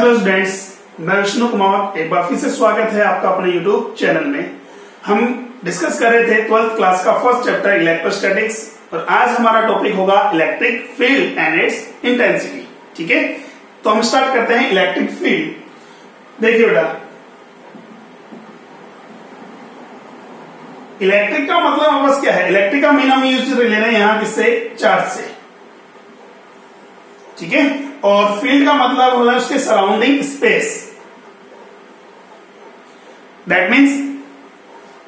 Hello students, मैं विष्णु कुमार। एक बार फिर से स्वागत है आपका अपने यूट्यूब चैनल में। हम डिस्कस कर रहे थे 12th क्लास का फर्स्ट चैप्टर इलेक्ट्रोस्टैटिक्स और आज हमारा टॉपिक होगा electric field and it's intensity. ठीक है, तो हम स्टार्ट करते हैं इलेक्ट्रिक फील्ड। देखिए बेटा, इलेक्ट्रिक का मतलब हमारे पास क्या है? इलेक्ट्रिक का मीन हम यूज ले रहे हैं यहां किससे? चार्ज से। ठीक है, और फील्ड का मतलब होगा उसके सराउंडिंग स्पेस। दैट मीन्स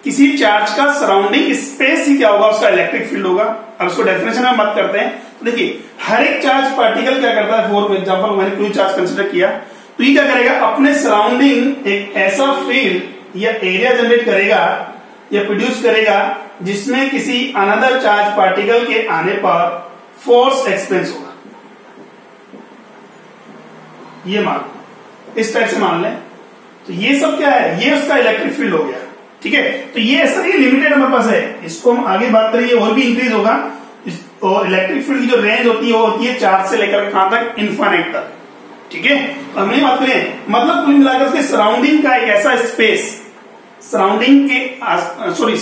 किसी चार्ज का सराउंडिंग स्पेस ही क्या होगा? उसका इलेक्ट्रिक फील्ड होगा। अब उसको डेफिनेशन में बात करते हैं तो देखिए, हर एक चार्ज पार्टिकल क्या करता है? फॉर एग्जांपल मैंने कोई चार्ज कंसिडर किया तो ये क्या करेगा? अपने सराउंडिंग एक ऐसा फील्ड या एरिया जनरेट करेगा या प्रोड्यूस करेगा जिसमें किसी अनदर चार्ज पार्टिकल के आने पर फोर्स एक्सपेंस होगा। ये मान इस टाइप से मान लें तो ये सब क्या है? ये उसका इलेक्ट्रिक फील्ड हो गया। ठीक है, तो ये ऐसा नहीं लिमिटेड हमारे पास है, इसको हम आगे बात करेंगे और भी इंक्रीज होगा। और इलेक्ट्रिक फील्ड की जो रेंज होती है वो होती है चार्ज से लेकर कहां तक? इन्फिनिट तक। ठीक है, तो हम नहीं बात करें मतलब कुल मिलाकर उसके सराउंडिंग का एक ऐसा स्पेस, इसका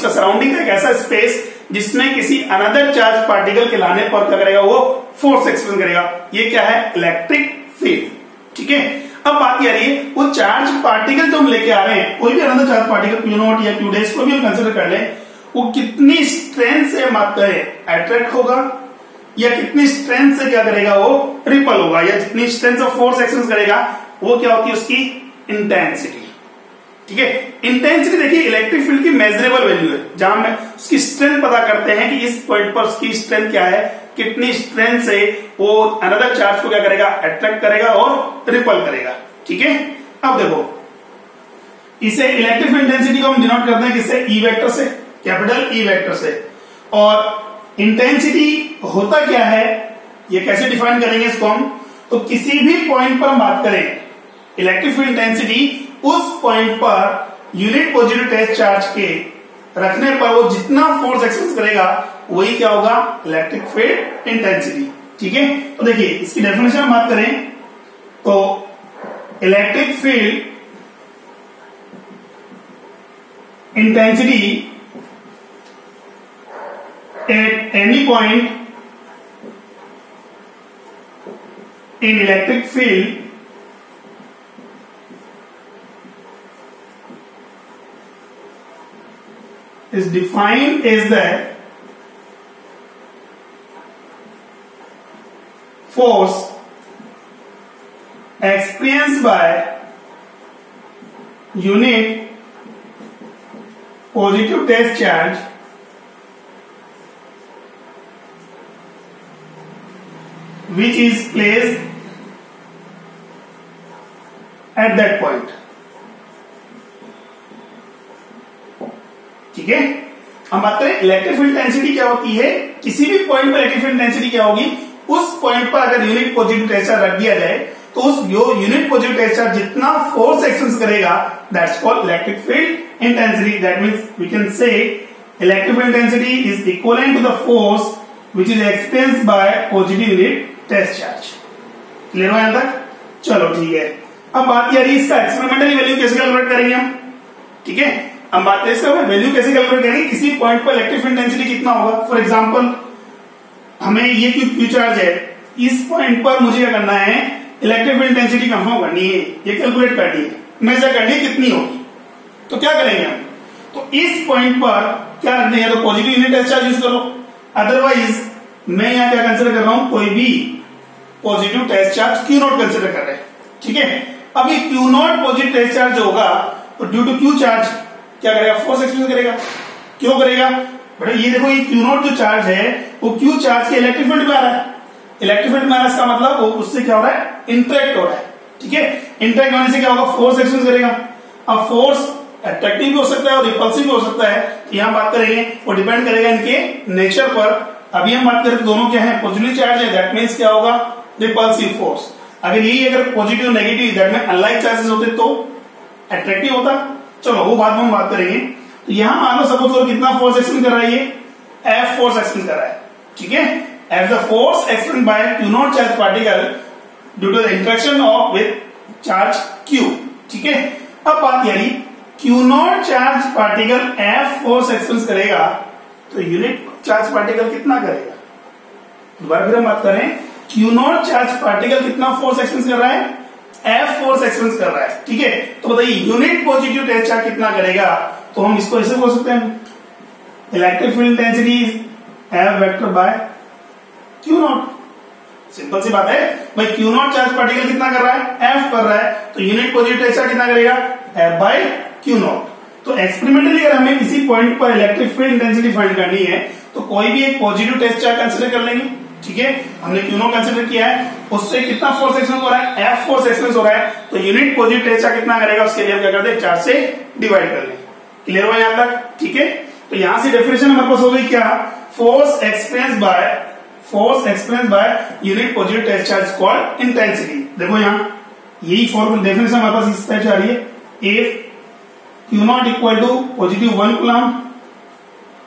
सराउंडिंग का एक ऐसा स्पेस जिसमें किसी अनदर चार्ज पार्टिकल के लाने पर क्या करेगा? वो फोर्स एक्सपेंस करेगा। ये क्या है? Electric field. ठीक है, अब बात यह रही है वो चार्ज पार्टिकल जो हम लेके आ रहे हैं, कोई भी another charge particle Q not या Q डैश को भी हम कंसिडर कर लें, वो कितनी स्ट्रेंथ से मात्र अट्रैक्ट होगा या कितनी स्ट्रेंथ से क्या करेगा? वो रिपल होगा, या जितनी स्ट्रेंथ से फोर्स एक्सपेंस करेगा वो क्या होती है? उसकी इंटेंसिटी। ठीक है, इंटेंसिटी देखिए इलेक्ट्रिक फील्ड की मेजरेबल वैल्यू है, जहां हम उसकी स्ट्रेंथ पता करते हैं कि इस पॉइंट पर उसकी स्ट्रेंथ क्या है, कितनी स्ट्रेंथ से वो अनदर चार्ज को क्या करेगा? अट्रैक्ट करेगा और रिपल करेगा। ठीक है, अब देखो इसे इलेक्ट्रिक फील्ड इंटेंसिटी को हम डिनोट करते हैं किससे? ई वेक्टर से, कैपिटल ई वेक्टर से। और इंटेंसिटी होता क्या है, ये कैसे डिफाइन करेंगे इसको हम? तो किसी भी पॉइंट पर हम बात करें इलेक्ट्रिक फील्ड इंटेंसिटी, उस पॉइंट पर यूनिट पॉजिटिव टेस्ट चार्ज के रखने पर वो जितना फोर्स एक्सपेंस करेगा वही क्या होगा? Electric field intensity. ठीक है, तो देखिए इसकी डेफिनेशन बात करें तो electric field intensity at any point in electric field is defined as the force experienced by unit positive test charge which is placed at that point. ठीक है, हम बात करें इलेक्ट्रिक फील्ड इंटेंसिटी क्या होती है? किसी भी पॉइंट पर इलेक्ट्रिक फील्ड इंटेंसिटी क्या होगी? उस पॉइंट पर अगर यूनिट पॉजिटिव टेस्ट चार्ज रख दिया जाए तो उस जो यूनिट पॉजिटिव टेस्ट चार्ज जितना फोर्स एक्सपेंस करेगा that's called electric field intensity. That means we can say electric field intensity is equivalent to the force which is expensed by positive unit test charge. Clear हो यहां तक? चलो ठीक है, अब बात यह रही इसका एक्सपेरिमेंटल वैल्यू कैसे कैलकुलेट करेंगे हम। ठीक है, हम बात करें इसका वैल्यू कैसे कैलकुलेट करेंगे, किसी पॉइंट पर इलेक्ट्रिक फील्ड इंटेंसिटी कितना होगा। फॉर एग्जांपल हमें ये क्यू चार्ज है, इस पॉइंट पर मुझे क्या करना है? इलेक्ट्रिक फील्ड इंटेंसिटी कंफर्म करनी है, ये कैलकुलेट करनी है, मेजर करनी है कितनी होगी। तो क्या करेंगे हम? तो इस पॉइंट पर क्या रखने हैं? तो positive unit test charge use करो, अदरवाइज मैं यहां क्या कंसिडर कर रहा हूं? कोई भी positive test charge Q not consider कर रहे हैं। ठीक है, अब ये Q not positive test charge होगा तो ड्यू टू क्यू चार्ज क्या करेगा? फोर्स एक्सपेंस करेगा। क्यों करेगा बेटा? ये देखो, ये क्यू नॉट जो चार्ज है वो क्यू चार्ज के इलेक्ट्रिक फील्ड में आ रहा है। इलेक्ट्रिक फील्ड में आ रहा है इसका मतलब वो उससे क्या हो रहा है? इंटरेक्ट हो रहा है। ठीक है, इंटरेक्ट होने से क्या होगा? फोर्स एक्सपेंस करेगा। अब फोर्स अट्रैक्टिव भी हो सकता है और रिपल्सिव भी हो सकता है। तो यहां बात करेंगे वो डिपेंड करेगा इनके नेचर पर। अभी हम बात करें दोनों क्या है? पॉजिटिव चार्ज है, दैट मीन्स क्या होगा? Repulsive force. अगर यही अगर positive negative that mean unlike charges होते तो अट्रैक्टिव होता। चलो वो बाद में हम बात करेंगे। तो यहां मान लो सपोज करो कितना फोर्स एक्सपेंस कर रहा है? ये F फोर्स एक्सपेंस कर रहा है। ठीक है, F the force expense by Q not charge particle due to the interaction of with charge Q, ठीक है। अब बात यारी Q not charge particle F force experience करेगा तो यूनिट चार्ज पार्टिकल कितना करेगा? दोबारा फिर हम बात करें, Q नॉट चार्ज पार्टिकल कितना फोर्स एक्सपीरियंस कर रहा है? F फोर्स एक्सपीरियंस कर रहा है, ठीक है। तो बताइए यूनिट पॉजिटिव टेस्ट चार्ज कितना करेगा? तो हम इसको ऐसे बोल सकते हैं, electric field intensity F vector by Q not. Simple सी बात है भाई, Q नॉट चार्ज पार्टिकल कितना कर रहा है? F कर रहा है, तो यूनिट पॉजिटिव टेस्ट चार्ज कितना करेगा? F by Q not. तो एक्सपेरिमेंटली अगर हमें किसी पॉइंट पर इलेक्ट्रिक फील्ड इंटेंसिटी फाइंड करनी है तो कोई भी एक पॉजिटिव टेस्ट चार्ज कंसीडर कर लेंगे, ठीक है। हमने Q नॉट कंसीडर किया है, उससे कितना फोर्स एक्सपीरियंस हो रहा है? F फोर्स एक्सपीरियंस हो रहा है, तो यूनिट पॉजिटिव टेस्ट चार्ज कितना करेगा? उसके लिए हम क्या करते हैं? चार्ज से डिवाइड कर लें। क्लियर हुआ यहां तक, ठीक है। तो यहां से डेफिनेशन हमारे पास हो गई क्या? Force experience by unit positive test charge called intensity. देखो यहां यही फॉर्मूला डेफिनेशन हमारे पास इस टाइप से आ रही है, if Q not equal to positive 1 coulomb,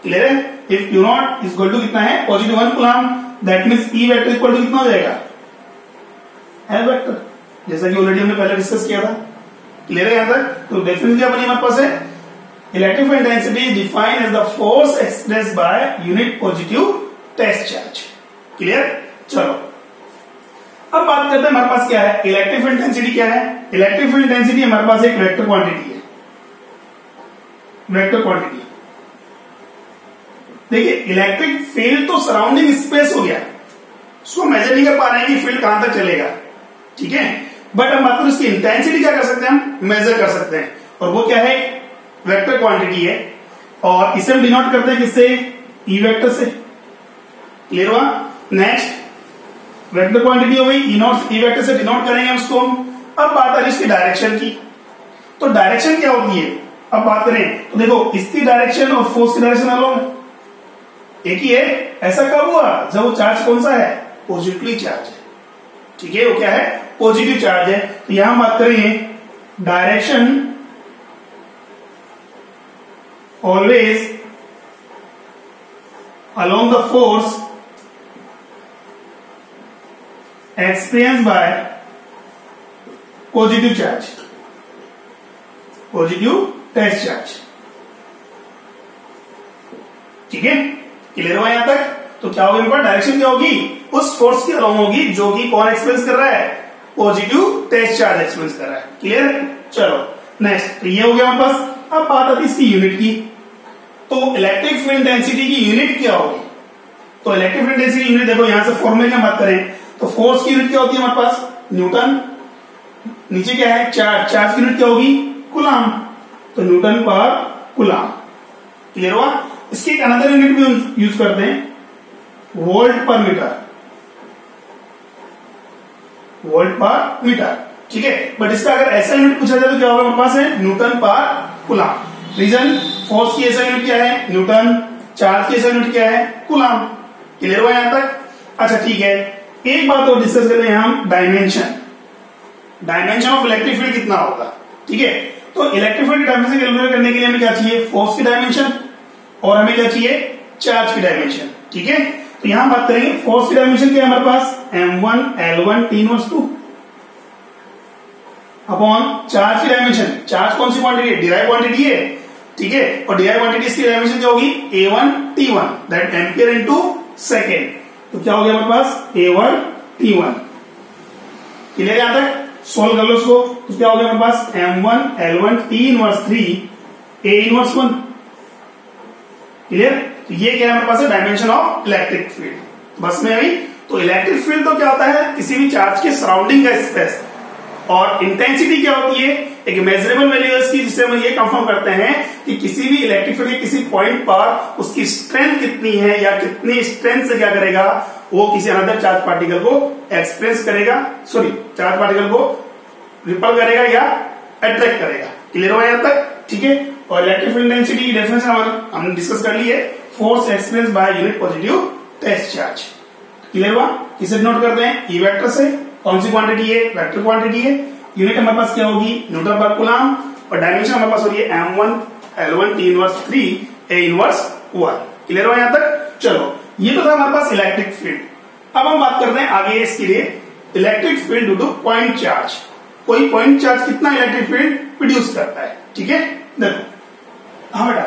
clear है। If Q not equal to कितना है? Positive 1 coulomb, that means E vector equal to कितना हो जाएगा? L वेक्टर, जैसा कि ऑलरेडी हमने पहले डिस्कस किया था। क्लियर है यहां तक? तो डेफिनेशन क्या बनी हमारे पास है? Electric field intensity is defined as the force expressed by unit positive test charge. Clear? चलो अब बात करते हैं हमारे पास क्या है? इलेक्ट्रिक फील्ड इंटेंसिटी क्या है? इलेक्ट्रिक फील्ड इंटेंसिटी हमारे पास एक वेक्टर क्वांटिटी है, वेक्टर क्वांटिटी। देखिए इलेक्ट्रिक फील्ड तो सराउंडिंग स्पेस हो गया, उसको मेजर नहीं कर पा रहे हैं कि फील्ड कहां तक चलेगा, ठीक है। बट हम बात करें उसकी इंटेंसिटी क्या कर सकते हैं? हम मेजर कर सकते हैं, और वो क्या है? वेक्टर क्वांटिटी है, और इसे हम डिनोट करते हैं किससे? ई वेक्टर से। क्लियर हुआ? नेक्स्ट वेक्टर क्वांटिटी हो गई, ई वेक्टर से डिनोट करेंगे हम उसको। अब बात आ रही है इसकी डायरेक्शन की, तो डायरेक्शन क्या होती है? अब बात करें तो देखो इसकी डायरेक्शन और फोर्स की डायरेक्शन अलग है, एक ही है। ऐसा कब हुआ? जब वो चार्ज कौन सा है? पॉजिटिवली चार्ज है, ठीक है। वो क्या है? पॉजिटिव चार्ज है। तो यहां बात करेंगे direction always along the force experienced by positive charge, positive test charge, ठीक है। क्लियर हुआ यहां तक? तो क्या होगा? इनका डायरेक्शन क्या होगी? उस फोर्स की अलोंग होगी जो कि कौन एक्सपीरियंस कर रहा है? पॉजिटिव टेस्ट चार्ज एक्सपीरियंस कर रहा है। क्लियर? चलो नेक्स्ट, तो ये हो गया हमारे पास। अब बात आती है इसकी यूनिट की, तो इलेक्ट्रिक फील्ड इंटेंसिटी की यूनिट क्या होगी? तो इलेक्ट्रिक फील्ड इंटेंसिटी यूनिट देखो यहां से फॉर्मूले की बात करें तो फोर्स की यूनिट क्या होती है हमारे पास? न्यूटन। नीचे क्या है? चार्ज। चार्ज की यूनिट क्या होगी? कूलम, तो न्यूटन पर कूलम। क्लियर हुआ? इसकी एक अनदर यूनिट भी यूज करते हैं, वोल्ट पर मीटर, वोल्ट पर मीटर, ठीक है। बट इसका अगर ऐसा यूनिट पूछा जाए तो क्या होगा हमारे पास? है न्यूटन पर कूलम। रीजन, फोर्स की ऐसा यूनिट क्या है? न्यूटन। चार्ज की ऐसा यूनिट क्या है? कूलम। क्लियर हुआ यहां तक? अच्छा ठीक है, एक बात और डिस्कस करते हैं हम, dimension. Dimension of electric field कितना होगा, ठीक है। तो इलेक्ट्रिक फील्ड की डायमेंशन कैलकुलेट करने के लिए हमें क्या चाहिए? फोर्स की डायमेंशन, और हमें क्या चाहिए? चार्ज की डायमेंशन, ठीक है। तो यहां बात करेंगे फोर्स की डायमेंशन क्या है हमारे पास? M1 L1 T inverse 2 upon charge की डायमेंशन। चार्ज कौन सी क्वांटिटी है? डिराइव क्वांटिटी है, ठीक है। और डिराइव क्वांटिटी इसकी डायमेंशन क्या होगी? A1 T1, that ampere into second. तो क्या हो गया हमारे पास? A1 T1। क्लियर यहां तक? सोल्व कर लो इसको, तो क्या हो गया हमारे पास? M1 L1 T inverse 3 A inverse 1। Clear? तो ये क्या है हमारे पास? Dimension of electric field. बस में आई। तो इलेक्ट्रिक फील्ड तो क्या होता है? किसी भी चार्ज के सराउंडिंग का स्पेस, और इंटेंसिटी क्या होती है? एक मेजरेबल वैल्यू की, जिससे हम ये कंफर्म करते हैं कि किसी भी इलेक्ट्रिक फील्ड के किसी पॉइंट पर उसकी स्ट्रेंथ कितनी है, या कितनी स्ट्रेंथ से क्या करेगा? वो किसी अनदर चार्ज पार्टिकल को एक्सप्रेस करेगा, सॉरी चार्ज पार्टिकल को रिपल करेगा या अट्रैक्ट करेगा। क्लियर हुआ यहां तक? ठीक है। और इलेक्ट्रिक फील्ड इंटेंसिटी की डेफिनेशन हमने डिस्कस कर ली है, force express by unit positive test charge. Clear हुआ? किसे नोट करते हैं? ई वेक्टर से। कौन सी क्वांटिटी है? वेक्टर क्वांटिटी है। यूनिट हमारे पास क्या होगी? न्यूटन पर कूलम, और डायमेंशन हमारे पास हो रही है M1 L1 T inverse 3 A inverse 1। Clear हुआ यहां तक? चलो ये तो था हमारे पास इलेक्ट्रिक फील्ड। अब हम बात करते हैं आगे इसके लिए electric field due to point charge. कोई पॉइंट चार्ज कितना इलेक्ट्रिक फील्ड प्रोड्यूस करता है। ठीक है, देखो हाँ बेटा,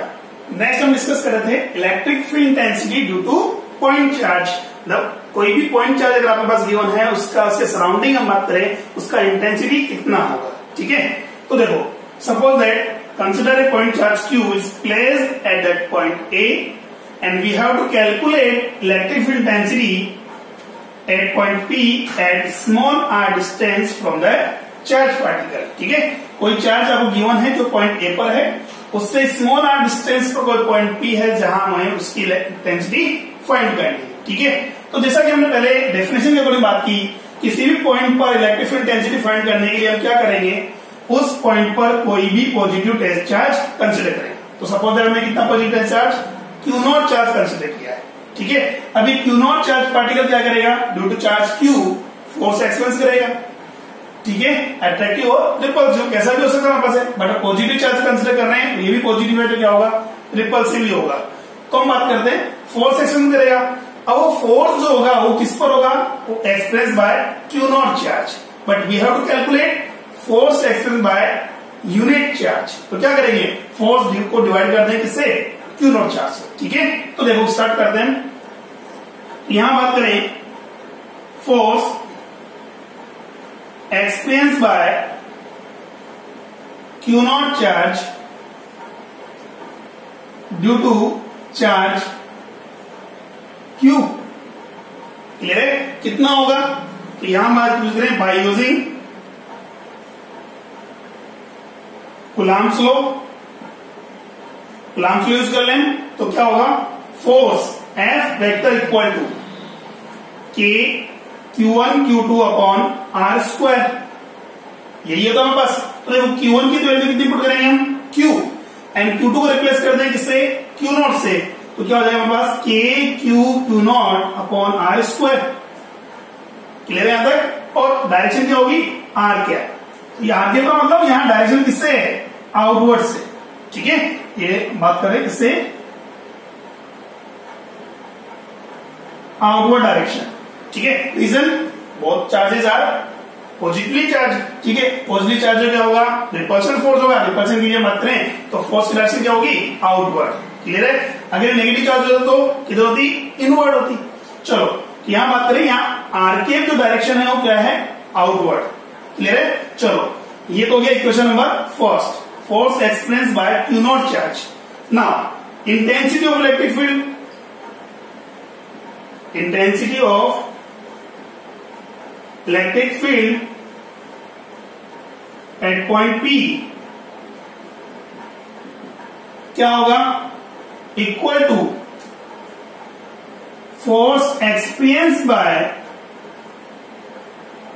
नेक्स्ट हम डिस्कस कर रहे थे electric field intensity due to point charge. मतलब कोई भी पॉइंट चार्ज अगर आपके पास गिवन है, उसका उसके सराउंडिंग हम बात करें, उसका इंटेंसिटी कितना होगा। ठीक है, तो देखो suppose that consider a point charge q is placed at that point A and we have to calculate electric field intensity at point P at small r distance from the charge particle। ठीक है, कोई charge आपको given है जो point A पर है, उससे small r distance पर कोई पॉइंट P है जहां हमें उसकी इंटेंसिटी फाइंड करनी है। ठीक है, तो जैसा कि हमने पहले डेफिनेशन के बारे में बात की, किसी भी पॉइंट पर इलेक्ट्रिक फील्ड इंटेंसिटी फाइंड करने के लिए हम क्या करेंगे, उस पॉइंट पर कोई भी पॉजिटिव टेस्ट चार्ज कंसिडर करें। तो सपोज हमने कितना positive test charge Q0 charge consider किया है। ठीक है, अभी Q0 चार्ज पार्टिकल क्या करेगा, due to charge Q force expense करेगा। ठीक है, अट्रैक्टिव और रिपल्सिव कैसा भी हो सकता है हमारे पास है, बट पॉजिटिव चार्ज कंसिडर कर रहे हैं, ये भी पॉजिटिव है तो क्या होगा, रिपल्सिव ही होगा। तो हम बात करते हैं फोर्स एक्सपेंस करेगा। अब वो फोर्स जो होगा वो किस पर होगा, वो express by Q0 charge, but we have to calculate force expense by unit charge. तो क्या करेंगे, फोर्स को डिवाइड कर दें किससे, Q0 चार्ज से। ठीक है, तो देखो स्टार्ट करते हैं। यहां बात करें force expense by Q0 charge due to charge Q। Clear है, कितना होगा, तो यहां बात यूज करें by using Coulomb's law. Coulomb's law use कर लें तो क्या होगा, force F vector equal to K Q1 Q2 upon R square, यही होता है हमारे पास। तो देखो Q1 की वैल्यू कितनी पुट करेंगे हम, Q, एंड Q2 को रिप्लेस कर दें किससे, Q0 से, तो क्या हो जाएगा हमारे पास K Q Q0 upon R square. Clear है यहां तक, और डायरेक्शन क्या होगी, R क्या है, ये R के का मतलब यहां डायरेक्शन किससे है, आउटवर्ड से। ठीक है, ये बात करें किससे, आउटवर्ड डायरेक्शन। ठीक है, reason both charges are positively charge. ठीक है, पॉजिटिव चार्ज क्या होगा, रिपल्शन फोर्स होगा, रिपल्शन की बात करें तो फोर्स की डायरेक्शन क्या होगी, आउटवर्ड। क्लियर है, अगर नेगेटिव चार्ज होता तो किधर होती, इनवर्ड होती। चलो यहां बात करें, यहां आर के जो डायरेक्शन है वो क्या है, आउटवर्ड। क्लियर है, चलो ये तो हो गया equation number first, force explains by Q0 charge. Now intensity of electric field, intensity of electric field at point P क्या होगा, equal to force experience by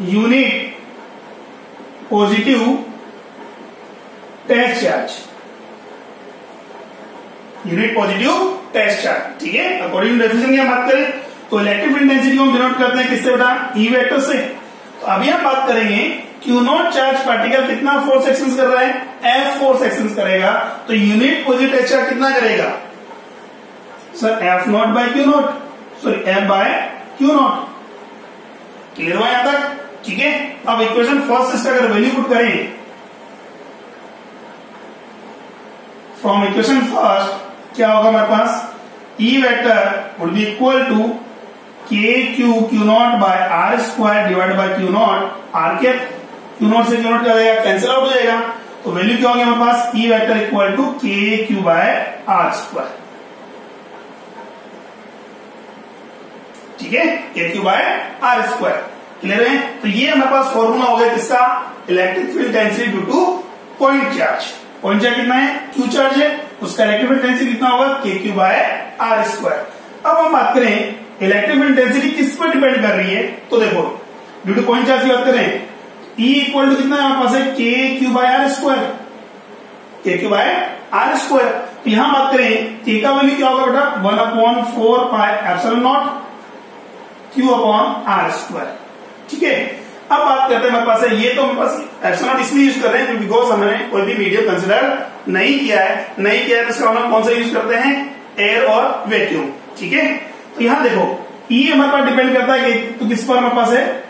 unit positive test charge, unit positive test charge. ठीक है, according to definition की हम बात करें तो electric field intensity को हम डिनोट करते हैं किससे बेटा, E वेक्टर से। तो अभी हम बात करेंगे Q0 चार्ज पार्टिकल कितना फोर्स एक्सपेंस कर रहा है, F फोर्स एक्सपेंस करेगा, तो यूनिट पॉजिटिव टेस्ट चार्ज कितना करेगा sir, F0 by Q0, sorry F by Q0। Clear हुआ यहां तक। ठीक है, अब इक्वेशन फर्स्ट से अगर वैल्यू पुट करें, फ्रॉम इक्वेशन फर्स्ट क्या होगा हमारे पास, E vector would be equal to K Q Q0 by R square divide by Q0 R के, Q0 से Q0 क्या हो जाएगा, कैंसिल आउट हो जाएगा, तो वैल्यू क्या होगी हमारे पास, E vector equal to K Q by R square. ठीक है, K Q by R square. Clear है, तो ये हमारे पास फॉर्मूला हो गया किसका, electric field intensity due to point charge. Point charge कितना है, Q चार्ज है, उसका इलेक्ट्रिक फील्ड इंटेंसिटी कितना होगा, K Q by R square. अब हम बात करें इलेक्ट्रिक फील्ड इंटेंसिटी किस पर डिपेंड कर रही है, तो देखो ड्यू टू पॉइंट चार्ज की बात करें, E इक्वल टू कितना है हमारे पास है, K Q by R square, K Q by R square. तो यहां बात करें K का वैल्यू क्या होगा बेटा, 1/4 pi epsilon not Q upon R square. ठीक है, अब बात करते हैं हमारे पास है, ये तो हमारे पास एप्सिलॉन इसलिए यूज कर रहे हैं बिकॉज हमने कोई भी मीडियम कंसिडर नहीं किया है तो इसका हम कौन सा यूज करते हैं, एयर और वैक्यूम। ठीक है, तो यहां देखो E हमारे पास डिपेंड करता है कि तो किस पर हमारे पास है,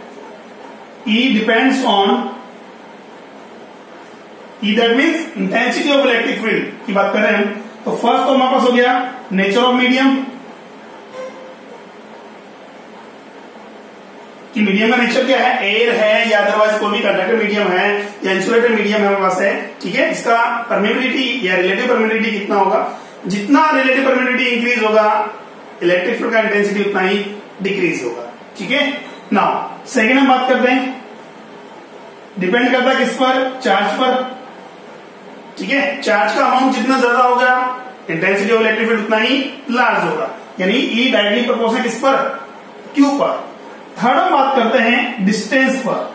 E depends on E that means intensity of electric field की बात कर रहे हैं हम। तो फर्स्ट तो हमारे पास हो गया नेचर ऑफ मीडियम, कि मीडियम का नेचर क्या है, एयर है या अदरवाइज कोई भी कंडक्टर मीडियम है या इंसुलेटेड मीडियम है हमारे पास है, ठीक है। इसका परमेबिलिटी या रिलेटिव परमेबिलिटी कितना होगा, जितना रिलेटिव परमेबिलिटी इंक्रीज होगा इलेक्ट्रिक फील्ड का इंटेंसिटी उतना ही डिक्रीज होगा, ठीक है। नाउ सेकेंड हम बात करते हैं, डिपेंड करता है किस पर, चार्ज पर, ठीक है। चार्ज का अमाउंट जितना ज्यादा होगा इंटेंसिटी ऑफ इलेक्ट्रिक फील्ड उतना ही लार्ज होगा, यानी ई डायरेक्टली प्रोपोर्शनल किस पर, क्यू पर। थर्ड हम बात करते हैं डिस्टेंस पर,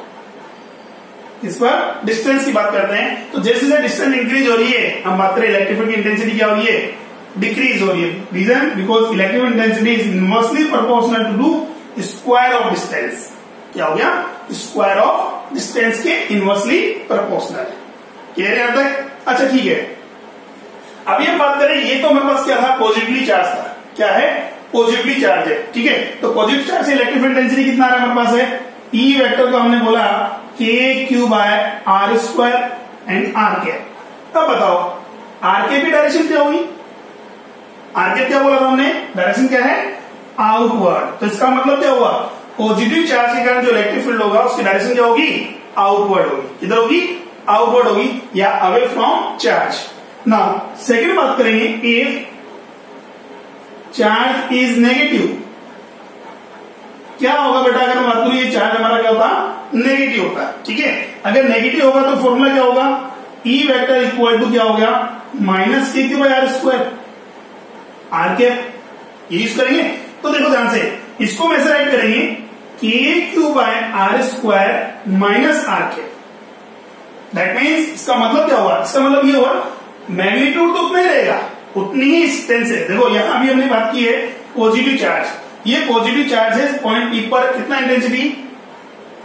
इस पर डिस्टेंस की बात करते हैं। तो जैसे जैसे डिस्टेंस इंक्रीज हो रही है हम बात करें इलेक्ट्रिक फील्ड की इंटेंसिटी क्या हो रही है, डिक्रीज हो रही है। Reason because electric intensity is inversely proportional to do square of distance. क्या हो गया, स्क्वायर ऑफ डिस्टेंस के इनवर्सली प्रोपोर्शनल। क्लियर है यहां तक? अच्छा ठीक है, अभी हम बात करें, ये तो हमारे पास क्या था, पॉजिटिवली चार्ज था। क्या है, पॉजिटिवली चार्ज है, ठीक है। तो पॉजिटिव चार्ज से इलेक्ट्रिक फील्ड डेंसिटी कितना आ रहा है हमारे पास है, ई वेक्टर को हमने बोला K Q by R square and R cap. अब बताओ आर कैप की डायरेक्शन क्या होगी, आर कैप क्या बोला था हमने, डायरेक्शन क्या है, आउटवर्ड। तो इसका मतलब क्या हुआ, पॉजिटिव चार्ज के कारण जो इलेक्ट्रिक फील्ड होगा उसकी डायरेक्शन क्या होगी, आउटवर्ड होगी। किधर होगी, आउटवर्ड होगी या away from charge. Now second बात करेंगे, इफ चार्ज इज नेगेटिव, क्या होगा बेटा, अगर मैं बात करूं ये चार्ज हमारा क्या होता, नेगेटिव होता है, ठीक है। अगर नेगेटिव होगा तो फॉर्मूला क्या होगा, ई वेक्टर इक्वल टू क्या हो गया, minus K Q by R square, R cap ये यूज करेंगे। तो देखो ध्यान से, इसको हम ऐसे राइट करेंगे, K Q by R square minus R cap. That means इसका मतलब क्या हुआ, इसका मतलब ये हुआ मैग्नीट्यूड तो उतना ही रहेगा, उतनी ही डिस्टेंस है। देखो यहां भी हमने बात की है पॉजिटिव चार्ज, ये पॉजिटिव चार्ज है पॉइंट पी पर कितना इंटेंसिटी,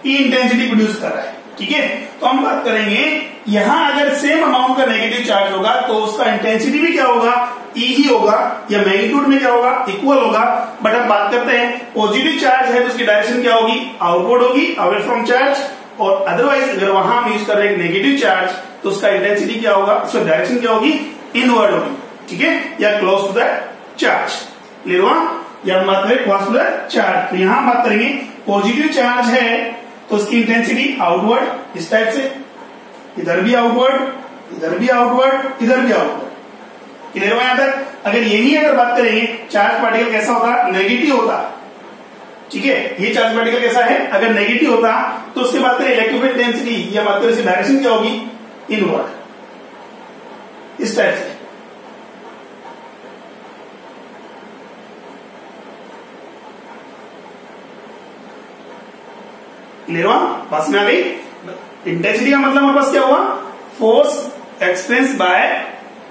ई इंटेंसिटी प्रोड्यूस कर रहा है, ठीक है। तो हम बात करेंगे यहां अगर सेम अमाउंट का नेगेटिव चार्ज होगा तो उसका इंटेंसिटी भी क्या होगा, ई ही होगा, या मैग्नीट्यूड में क्या होगा, इक्वल होगा। बट हम बात करते हैं पॉजिटिव चार्ज है तो उसकी डायरेक्शन क्या होगी, आउटवर्ड होगी, अवे फ्रॉम चार्ज। और अदरवाइज अगर वहां हम यूज कर रहे हैं नेगेटिव चार्ज तो उसका इंटेंसिटी क्या होगा, उसका डायरेक्शन क्या होगी, इनवर्ड होगी, ठीक है, या close to the charge. Clear हुआ, या हम बात करें क्लोज टू द चार्ज। तो यहां बात करेंगे पॉजिटिव चार्ज है तो उसकी इंटेंसिटी आउटवर्ड, इस टाइप से, इधर भी आउटवर्ड, इधर भी आउटवर्ड, इधर भी आउटवर्ड। क्लियर हुआ यहां तक? अगर यही अगर बात करेंगे चार्ज पार्टिकल कैसा होता, नेगेटिव होता, ठीक है। ये चार्ज पार्टिकल कैसा है, अगर नेगेटिव होता तो उसके बात करें इलेक्ट्रिक फील्ड डेंसिटी या बात करें डायरेक्शन क्या होगी, इनवर्ड, इस टाइप से। क्लियर हुआ, पास में आ गई। इंटेंसिटी का मतलब हमारे पास क्या हुआ, force expense by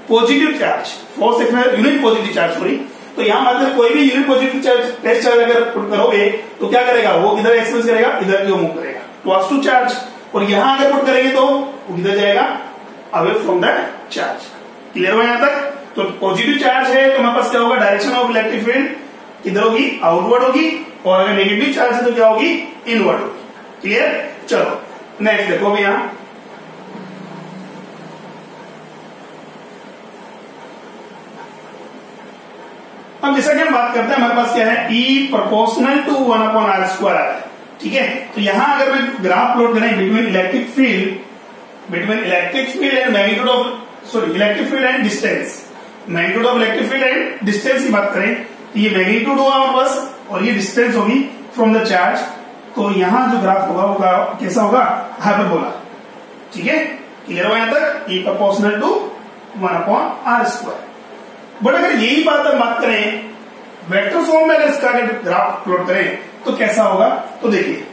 positive charge, force expense unit positive charge, sorry. तो यहां बात करें कोई भी unit positive charge test charge अगर पुट करोगे तो क्या करेगा, वो किधर एक्सपेंस करेगा, इधर की ओर मूव करेगा, टुवर्ड्स टू चार्ज। और यहां अगर पुट करेंगे तो वो किधर जाएगा, away from that charge. Clear हुआ यहां तक? तो पॉजिटिव चार्ज है तो हमारे पास क्या होगा, डायरेक्शन ऑफ इलेक्ट्रिक फील्ड किधर होगी, आउटवर्ड होगी, और अगर नेगेटिव चार्ज है तो क्या होगी, इनवर्ड होगी। क्लियर, चलो नेक्स्ट देखो अभी यहां अब जैसा कि हम बात करते हैं हमारे पास क्या है, ई प्रोपोर्शनल टू 1/r स्क्वायर आ रहा है, ठीक है। तो यहां अगर मैं ग्राफ प्लॉट करें between electric field and magnitude of, sorry electric field and distance, magnitude of electric field and distance की बात करें तो ये मैग्नीट्यूड होगा हमारे पास और ये डिस्टेंस होगी फ्रॉम द चार्ज। तो यहां जो ग्राफ होगा वो कैसा होगा, हाइपरबोला, ठीक है। क्लियर हुआ यहां तक, E proportional to 1/r square. But अगर यही बात हम बात करें वेक्टर फॉर्म में, अगर इसका अगर ग्राफ प्लॉट करें तो कैसा होगा, तो देखिए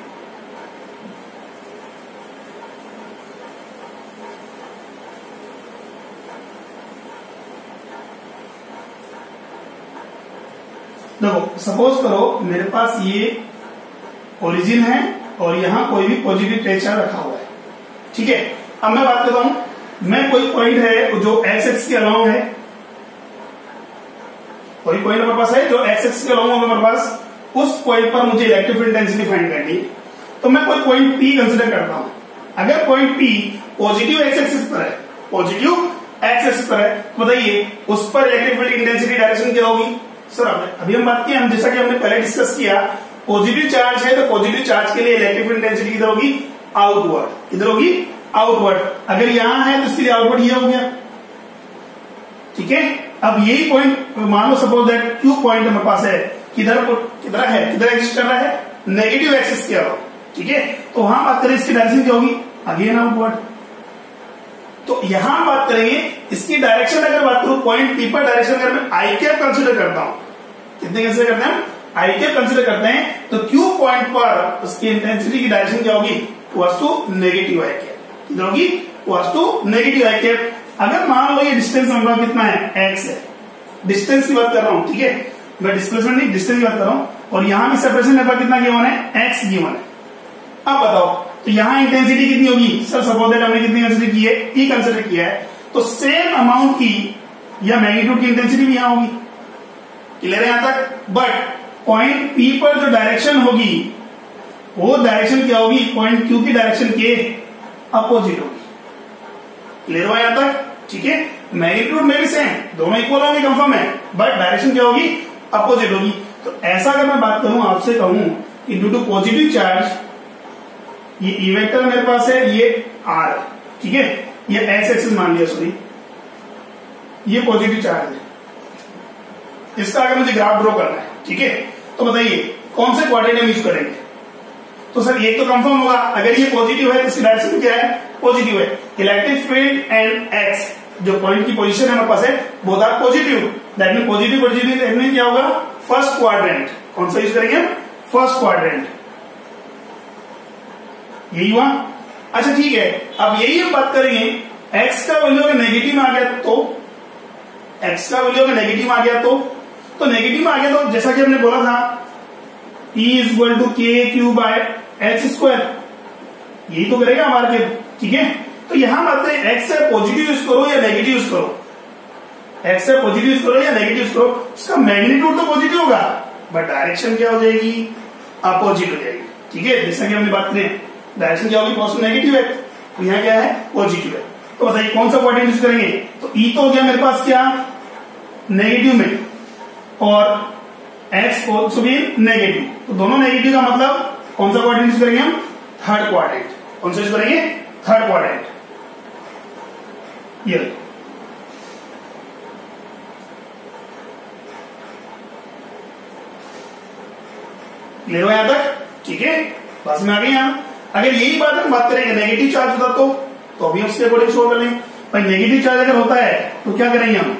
देखो, सपोज करो मेरे पास ये ओरिजिन है और यहां कोई भी पॉजिटिव टेस्ट चार्ज रखा हुआ है, ठीक है। अब मैं बात करता हूं, मैं कोई पॉइंट है जो एक्स एक्स के अलाउंग है, कोई पॉइंट हमारे पास है जो एक्स एक्स के अलाउंग होगा हमारे पास, उस पॉइंट पर मुझे इलेक्ट्रिक फील्ड डेंसिटी फाइंड करनी है। तो मैं कोई पॉइंट पी कंसिडर करता हूं। अगर point P positive x axis पर है पॉजिटिव एक्स एक्सिस पर है। तो बताइए उस पर इलेक्ट्रिक फील्ड इंटेंसिटी डायरेक्शन क्या होगी? सर अभी हम बात किए, हम जैसा कि हमने पहले डिस्कस किया, पॉजिटिव चार्ज है तो पॉजिटिव चार्ज के लिए इलेक्ट्रिक फील्ड इंटेंसिटी किधर होगी? आउटवर्ड। किधर होगी? आउटवर्ड। अगर यहां है तो इसके लिए आउटवर्ड ये हो गया, ठीक है। अब यही पॉइंट मान लो सपोज दैट क्यू पॉइंट हमारे पास है, किधर है, किधर एग्जिस्ट कर रहा है? नेगेटिव एक्सिस क्या हो, ठीक है। तो वहां बात करें इसकी डायरेक्शन क्या होगी? Again outward. तो यहां बात करेंगे इसकी डायरेक्शन, अगर बात करूं पॉइंट पी पर डायरेक्शन अगर मैं आई कैप कंसिडर करता हूं, कितने कंसिडर करते हैं? आई कैप कंसिडर करते हैं, तो क्यू पॉइंट पर उसकी इंटेंसिटी की डायरेक्शन क्या होगी? Towards to negative I cap. किधर होगी? Towards to negative I cap. अगर मान लो ये डिस्टेंस हमारा कितना है? एक्स है, डिस्टेंस की बात कर रहा हूं, ठीक है। मैं डिस्प्लेसमेंट नहीं, डिस्टेंस की बात कर रहा हूं। और यहां भी सेपरेशन मेरे पास कितना गिवन है? एक्स गिवन है। अब बताओ तो यहां इंटेंसिटी कितनी होगी? सर सपोज दैट हमने कितनी कंसिडर की है? ई कंसिडर किया है, तो सेम अमाउंट की या मैग्नीट्यूड की इंटेंसिटी भी यहां होगी। क्लियर है यहां तक? बट पॉइंट पी पर जो डायरेक्शन होगी वो डायरेक्शन क्या होगी? पॉइंट क्यू की डायरेक्शन के अपोजिट होगी। क्लियर हुआ यहां तक? ठीक है। मैग्नीट्यूड में भी सेम, दोनों इक्वल होंगे, कंफर्म है, बट डायरेक्शन क्या होगी? अपोजिट होगी। तो ऐसा अगर मैं बात करूं, आपसे कहूं कि ड्यू टू पॉजिटिव चार्ज, ये ई वेक्टर मेरे पास है, ये आर है, ठीक है, ये एक्स एक्सिस मान लिया, सॉरी, ये पॉजिटिव चार्ज है, इसका अगर मुझे ग्राफ ड्रॉ करना है, ठीक है, तो बताइए कौन से क्वाड्रेंट हम यूज करेंगे? तो सर एक तो कंफर्म होगा, अगर ये पॉजिटिव है तो इसकी डायरेक्शन क्या है? पॉजिटिव है। इलेक्ट्रिक फील्ड एंड एक्स, जो पॉइंट की पोजीशन हमारे पास है, both are positive. That mean positive positive क्या होगा? First quadrant. कौन सा यूज करेंगे? First quadrant. यही हुआ। अच्छा ठीक है, अब यही हम बात करेंगे, एक्स का वैल्यू अगर नेगेटिव में आ गया तो, एक्स का वैल्यू अगर नेगेटिव में आ गया तो नेगेटिव में आ गया तो जैसा कि हमने बोला था E इज इक्वल टू के क्यू बाय एक्स स्क्वायर, यही तो करेगा हमारा के, ठीक है। तो यहां बात करें एक्स से पॉजिटिव यूज करो या नेगेटिव यूज करो, एक्स से पॉजिटिव यूज करो या नेगेटिव यूज करो, उसका मैग्नीट्यूड तो पॉजिटिव होगा बट डायरेक्शन क्या हो जाएगी? अपोजिट हो जाएगी, ठीक है। जैसा कि हमने बात करें डायरेक्शन क्या होगी? पॉजिटिव नेगेटिव है, तो यहाँ क्या है? पॉजिटिव है। तो बताइए कौन सा क्वाड्रेंट यूज करेंगे? तो ई तो हो गया मेरे पास क्या? नेगेटिव में, और एक्स ऑल्सो भी नेगेटिव, तो दोनों नेगेटिव का मतलब कौन सा क्वाड्रेंट यूज करेंगे हम? Third quadrant. कौन सा यूज करेंगे? Third quadrant. ये क्लियर हो यहां तक? ठीक है, बस में आ गई। यहां अगर यही बात हम बात करेंगे नेगेटिव चार्ज होता तो अभी हम उसके अकॉर्डिंग सोल्व कर लेंगे। भाई नेगेटिव चार्ज अगर होता है तो क्या करेंगे हम?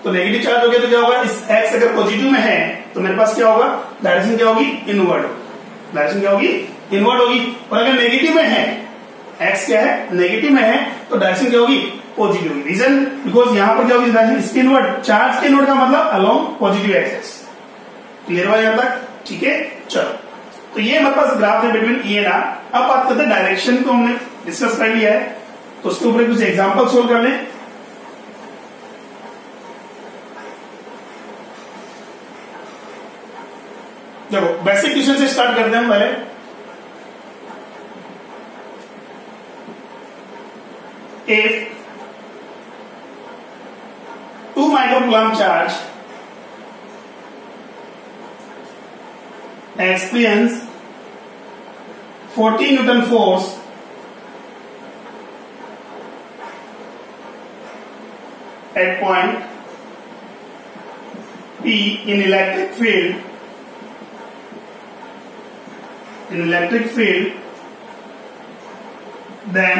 तो नेगेटिव चार्ज हो गया तो क्या होगा? इस एक्स अगर पॉजिटिव में है तो मेरे पास क्या होगा? डायरेक्शन क्या होगी? इनवर्ड। डायरेक्शन क्या होगी? इनवर्ड होगी। और अगर नेगेटिव में है, एक्स क्या है? नेगेटिव में है, तो डायरेक्शन क्या होगी? पॉजिटिव होगी। रीजन बिकॉज यहां पर क्या होगी? डायरेक्शन इसके इनवर्ड, चार्ज के इनवर्ड का मतलब अलोंग पॉजिटिव एक्सिस। क्लियर हुआ यहां तक? ठीक है, चलो। तो ये हमारे पास ग्राफ है बिटवीन ई एंड आर। अब बात करते हैं डायरेक्शन, तो हमने डिस्कस कर लिया है, तो उसके ऊपर कुछ एग्जांपल सोल्व कर लें। देखो बेसिक क्वेश्चन से स्टार्ट करते हैं पहले। If 2 microcoulomb charge experience 40 Newton force at point P in electric field, then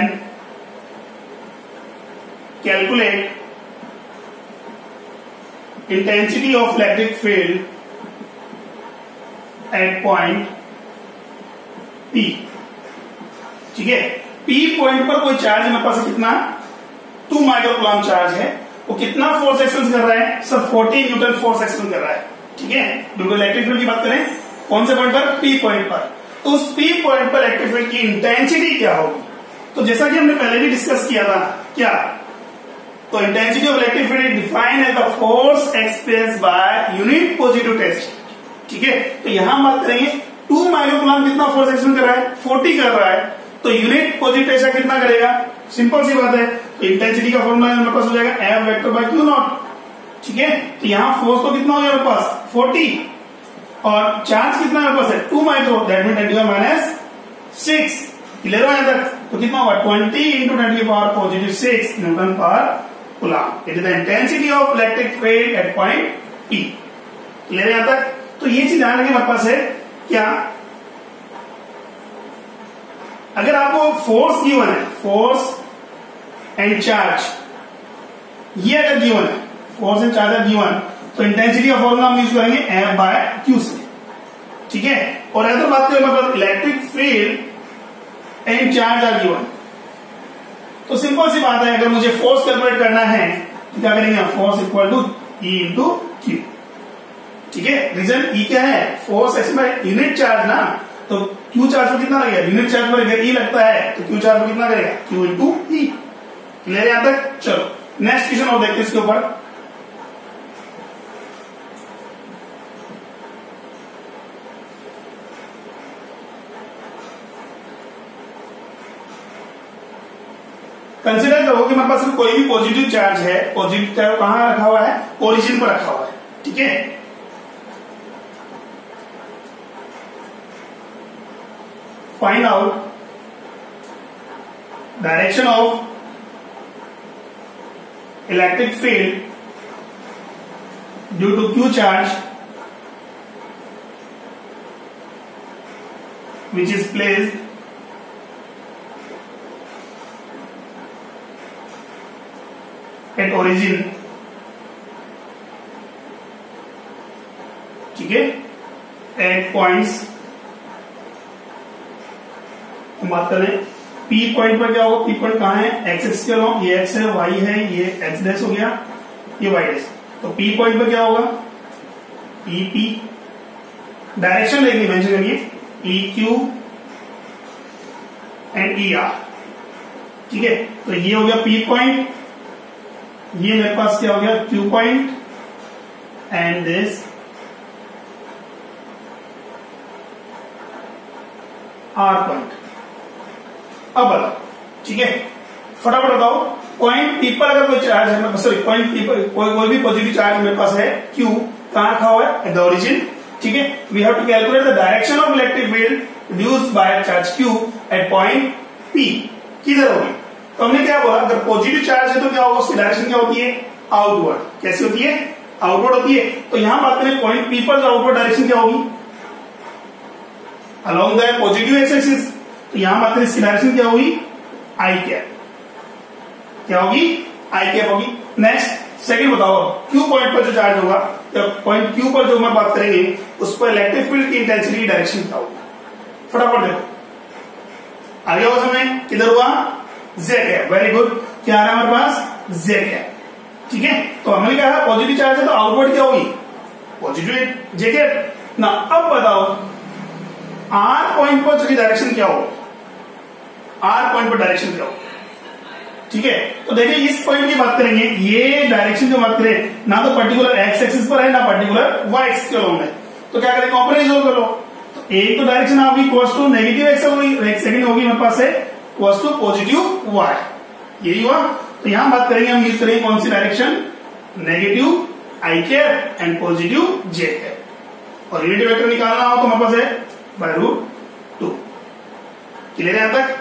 calculate intensity of electric field at point P। ठीक है, P पॉइंट पर कोई चार्ज मेरे पास कितना? 2 माइक्रोकूलम्ब चार्ज है, वो कितना फोर्स एक्सपेंस कर रहा है? सर 40 न्यूटन फोर्स एक्सपेंस कर रहा है, ठीक है। ड्यू इलेक्ट्रिक फील्ड की बात करें कौन से पॉइंट पर? P पॉइंट पर। तो उस P पॉइंट पर इलेक्ट्रिक फील्ड की इंटेंसिटी क्या होगी? तो जैसा कि हमने पहले भी डिस्कस किया था, क्या? तो intensity of electric field is defined as the force experience by unit positive test, ठीक है। तो यहां बात करेंगे 2 माइक्रोकूलम्ब कितना फोर्स एक्सपेंस कर रहा है? 40 कर रहा है, तो यूनिट पॉजिटिव टेस्ट कितना करेगा? सिंपल सी बात है, तो इंटेंसिटी का फॉर्मूला मेरे पास हो जाएगा F vector by Q not. ठीक है, तो यहाँ फोर्स तो कितना हो गया मेरे पास 40 और चार्ज कितना मेरे पास है 2 micro, that mean 10 minus 6। Clear हो यहाँ तक? तो कितना होगा 20 इंटू 10 की पावर पॉजिटिव 6 न्यूटन पर coulomb. It is the intensity of electric field at point P। Clear है यहाँ तक? तो ये चीज ध्यान रखिए मेरे पास है क्या, अगर आपको फोर्स गिवन है, फोर्स एंड चार्ज ये अगर गिवन है, फोर्स एंड चार्ज गिवन, तो इंटेंसिटी का फॉर्मूला हम यूज करेंगे F बाय Q से। ठीक है, और अगर बात करें मतलब electric field and charge are given, तो सिंपल सी बात है, अगर मुझे फोर्स कैलकुलेट करना है तो क्या करेंगे, force equal to E into Q। ठीक है, रीजन E क्या है, फोर्स इसमें यूनिट चार्ज ना, तो Q चार्ज पर कितना लगेगा, यूनिट चार्ज पर अगर E लगता है तो Q चार्ज पर कितना करेगा, Q इंटू E। क्लियर यहां तक? चलो नेक्स्ट क्वेश्चन और देखते हैं इसके ऊपर। कंसिडर करो कि मेरे पास कोई भी पॉजिटिव चार्ज है, पॉजिटिव चार्ज कहां रखा हुआ है, ओरिजिन पर रखा हुआ है। ठीक है, find out direction of electric field due to Q charge which is placed at origin। ठीक है, एट पॉइंट्स हम बात करें P पॉइंट पर क्या होगा, P पॉइंट कहां है, एक्स एक्स के अलॉन्ग, ये x है, y है, ये x डैश हो गया, ये y डैश। तो P पॉइंट पर क्या होगा, EP डायरेक्शन लेके मेंशन करिए, EQ एंड ER। ठीक है, तो ये हो गया P पॉइंट, ये मेरे पास क्या हो गया Q point and this R point. अब बताओ, ठीक है, फटाफट बताओ, पॉइंट P पर अगर कोई चार्ज है, सॉरी पॉइंट P पर कोई भी पॉजिटिव चार्ज मेरे पास है, Q कहां रखा हुआ है, एट द ओरिजिन। ठीक है, we have to calculate the direction of electric field produced by charge Q at point P। किधर होगी, तो हमने क्या बोला, अगर पॉजिटिव चार्ज है तो क्या होगा, उसकी डायरेक्शन क्या होती है, आउटवर्ड। कैसी होती है, आउटवर्ड होती है। तो यहां बात करें पॉइंट P पर आउटवर्ड डायरेक्शन क्या होगी, along the positive x axis. तो यहां बात करें इसकी डायरेक्शन क्या होगी, आई कैप। क्या होगी, आई कैप होगी। नेक्स्ट सेकंड बताओ, Q पॉइंट पर जो चार्ज होगा, पॉइंट Q पर जो हम बात करेंगे, उस पर इलेक्ट्रिक फील्ड की इंटेंसिटी की डायरेक्शन क्या होगी, फटाफट देखो। आगे होगा समय, किधर हुआ, Z कैप। वेरी गुड, क्या आ रहा है हमारे पास, Z कैप। ठीक है, तो हमने कहा पॉजिटिव चार्ज है तो आउटवर्ड क्या होगी, पॉजिटिव J कैप ना। अब बताओ R पॉइंट पर उसकी डायरेक्शन क्या होगी, R पॉइंट पर डायरेक्शन क्या होगी। ठीक है, तो देखिए इस पॉइंट की बात करेंगे, ये डायरेक्शन जो बात करें ना तो पर्टिकुलर एक्स एक्सिस पर है ना पर्टिकुलर वाई एक्सिस के अलॉन्ग है, तो क्या करें, कॉम्पोनेंट सोल्व कर लो। तो एक तो डायरेक्शन आपकी कोस टू नेगेटिव एक्स होगी, सेकंड होगी मेरे पास है कोस टू पॉजिटिव वाई, यही हुआ। तो यहां बात करेंगे, हम यूज करेंगे कौन सी direction, negative I cap and positive j cap. और यूनिट वेक्टर निकालना हो तो हमारे पास है √2। क्लियर है, यहां तक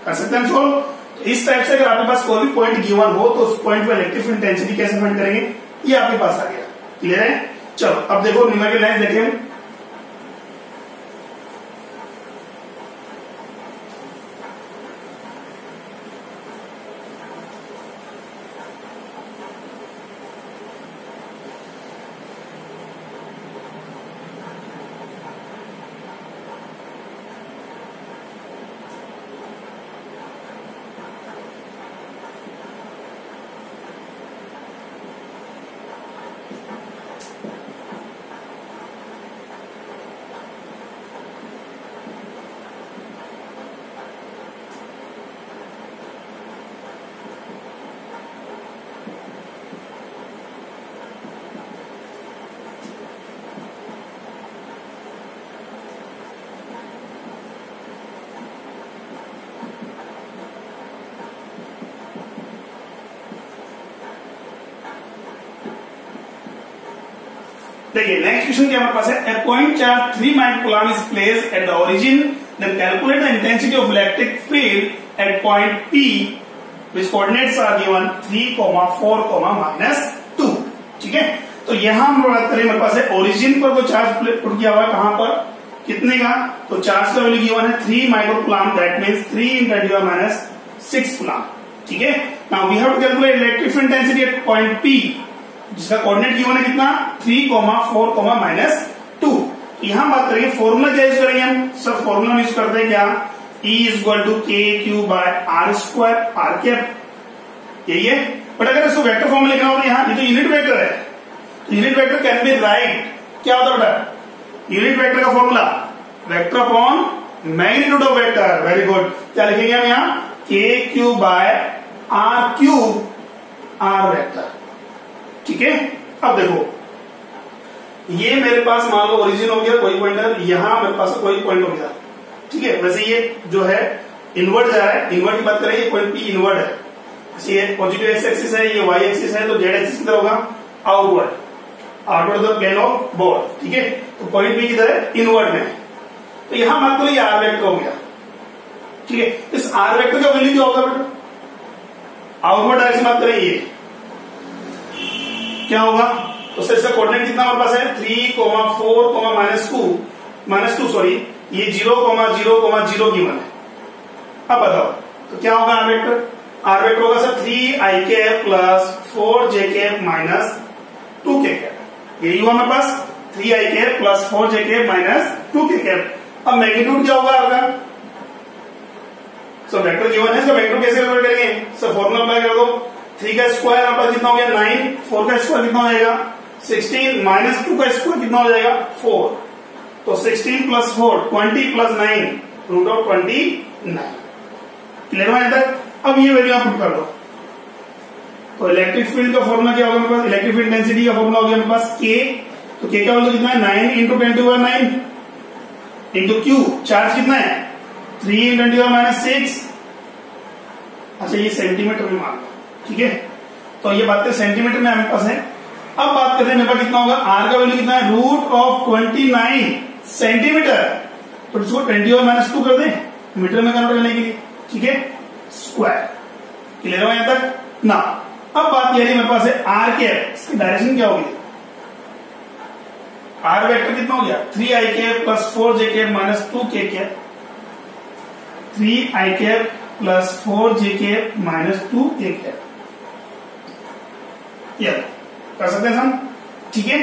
कर सकते हैं सोल्व। तो इस टाइप से अगर आपके पास कोई भी पॉइंट गिवन हो तो उस पॉइंट पर इलेक्ट्रिक इंटेंसिटी कैसे फाइंड करेंगे, ये आपके पास आ गया। क्लियर है, चलो अब देखो न्यूमेरिकल लाइन देखें। देखिए नेक्स्ट क्वेश्चन क्या हमारे पास है, a point charge 3 microcoulomb is placed at the origin, then calculate the intensity of electric field at point P which coordinates are given 3, 4, -2। ठीक है, तो यहां हम बात करें, हमारे पास है ओरिजिन पर कोई चार्ज पुट किया हुआ है, कहां पर, कितने का, तो चार्ज का वैल्यू गिवन है 3 माइक्रोकूलम्ब, दैट मींस 3 × 10⁻⁶ कूलम्ब। ठीक है, now we have to calculate electric field intensity at point P जिसका कोऑर्डिनेट गिवन है कितना, 3, 4, -2। यहां बात करेंगे फॉर्मूला क्या यूज करेंगे हम, सर फॉर्मूला यूज करते हैं क्या, E = kq/r², r कैप यही है। बट अगर इसको वेक्टर फॉर्म में लिखना हो तो यहाँ ये तो यूनिट वेक्टर है, unit vector can be right, क्या होता है बेटा, यूनिट वेक्टर का formula vector upon magnitude of vector. Very good, क्या लिखेंगे हम यहाँ, kq/r³ r वेक्टर। ठीक है, अब देखो ये मेरे पास मान लो ओरिजिन हो गया कोई पॉइंटर, यहां मेरे पास कोई पॉइंट हो गया। ठीक है, वैसे ये जो है इनवर्ट जा रहा है, इनवर्ट की बात करें, ये पॉइंट P इनवर्ट है, ये पॉजिटिव एक्स एक्सिस है, ये वाई एक्सिस है, तो जेड एक्सिस किधर होगा, outward, outward the plane of board. ठीक है, तो पॉइंट P किधर है, इनवर्ट में, तो यहां बात करो ये आर वेक्टर हो गया। ठीक है, इस आर वेक्टर का वैल्यू क्या होगा बेटा, आउटवर्ड डायरेक्शन बात करें, ये क्या होगा, तो इसका कोऑर्डिनेट कितना हमारे पास है, 3, 4, -2 सॉरी, ये 0, 0, गिवन है। अब बताओ तो क्या होगा आर वेक्टर, आर वेक्टर होगा सर 3i + 4j -2k, यही हुआ हमारे पास 3i + 4j -2k। अब मैग्नीट्यूड क्या होगा आपका, सो वेक्टर गिवन है, इसका वेक्टर कैसे कैलकुलेट करेंगे, सर फॉर्मूला अप्लाई कर दो, 3 का स्क्वायर हमारे पास कितना हो गया 9, 4 का स्क्वायर कितना हो जाएगा 16, -2 का स्क्वायर कितना हो जाएगा 4, तो 16 + 4 20 + 9 √29। क्लियर हुआ तक, अब ये वैल्यू आप पुट कर दो, तो इलेक्ट्रिक फील्ड का फॉर्मूला क्या होगा मेरे पास, इलेक्ट्रिक फील्ड डेंसिटी का फॉर्मूला हो गया मेरे पास K, तो K का वैल्यू कितना है 9 × 10⁻9 इंटू Q, चार्ज कितना है 3 × 10⁻6, अच्छा ये सेंटीमीटर में मान लो। ठीक है, तो ये बात सेंटीमीटर में हमारे पास है। अब बात करते हैं मेरे पास कितना होगा, R का वैल्यू कितना है √29 सेंटीमीटर, तो इसको 10⁻² कर दें मीटर में कन्वर्ट करने के लिए। ठीक है, स्क्वायर। क्लियर हो यहां तक ना। अब बात यह मेरे पास है आर कैप, इसकी डायरेक्शन क्या होगी, आर वेक्टर कितना हो गया 3i + 4j -2k, 3i + 4j -2k, कर सकते हैं हम। ठीक है,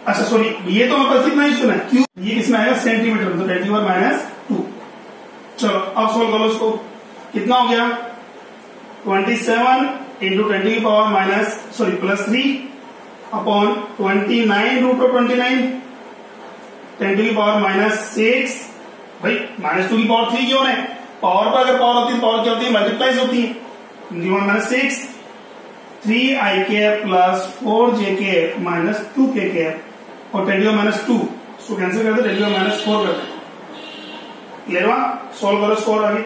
अच्छा सॉरी ये तो मेरे पास कितना ही सुना है, क्यों ये किसमें आएगा सेंटीमीटर, तो 10⁻²। चलो अब सोल्व करो इसको, कितना हो गया 27 × 10⁻³ +3 29 √29 10⁻⁶, भाई -2 की पावर 3 क्यों है, पावर पर अगर पावर होती है, पावर क्या होती है मल्टीप्लाइज होती है, 10⁻⁶, 3i + 4j -2k और 10⁻², इसको कैंसिल कर दे, 10⁻⁴ कर दे। क्लियर हुआ, सोल्व करो इसको आगे,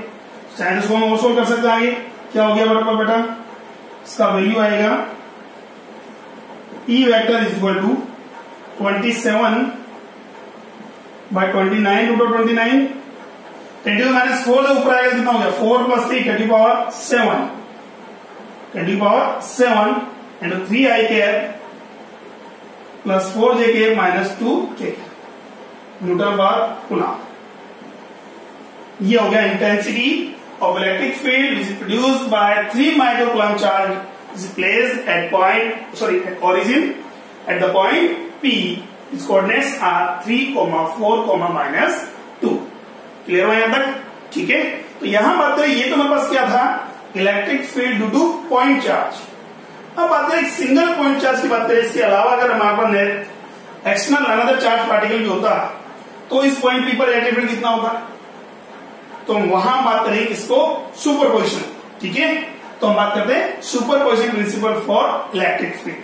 चाहे इसको हम और सोल्व कर सकते हैं आगे। क्या हो गया बेटा, इसका वैल्यू आएगा E वेक्टर = 27 / 29 √29, 10⁻⁴ से ऊपर आएगा कितना हो गया 4 + 3 10⁻7 into 3i + 4j -2k Nm/Coulomb। ये हो गया intensity of electric field which is produced by 3 microcoulomb charge is placed at origin at the point P, its coordinates are 3, 4, -2। Clear हुआ यहां तक। ठीक है, तो यहां बात करें, ये तो मेरे पास क्या था electric field due to point charge. अब बात करें सिंगल पॉइंट चार्ज की बात करें, इसके अलावा अगर हमारे पास एक्सटर्नल अनदर चार्ज पार्टिकल भी होता तो इस पॉइंट P पर इलेक्ट्रिक फील्ड कितना होता, तो हम वहां बात करेंगे इसको सुपरपोजिशन। ठीक है, तो हम बात करते हैं superposition principle for electric field.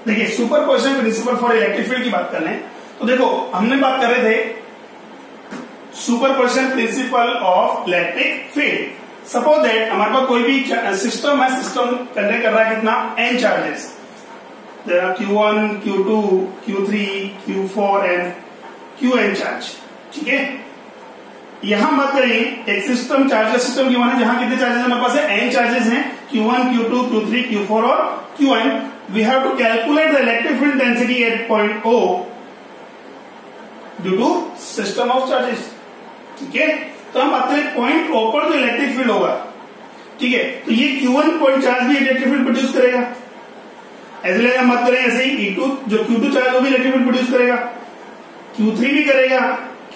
देखिए superposition principle for electric field की बात कर लें तो देखो हमने बात कर रहे थे superposition principle of electric field. Suppose that हमारे पास कोई भी सिस्टम है, सिस्टम कंडक्ट कर रहा है कितना n charges, there are Q1, Q2, Q3, Q4 and Qn charge. ठीक है, यहां बात करें एक सिस्टम चार्जर सिस्टम की माने जहां कितने चार्जेस हमारे पास है, n चार्जेस हैं, Q1, Q2, Q3, Q4 और Qn। We have to calculate the electric field density at point O due to system of charges. ठीक है, तो हम बात करें पॉइंट O पर जो इलेक्ट्रिक फील्ड होगा, ठीक है, तो ये Q1 पॉइंट चार्ज भी इलेक्ट्रिक फील्ड प्रोड्यूस करेगा। ऐसे हम बात करें ऐसे ही E2 जो Q2 चार्ज वो भी इलेक्ट्रिक फील्ड प्रोड्यूस करेगा, Q3 भी करेगा,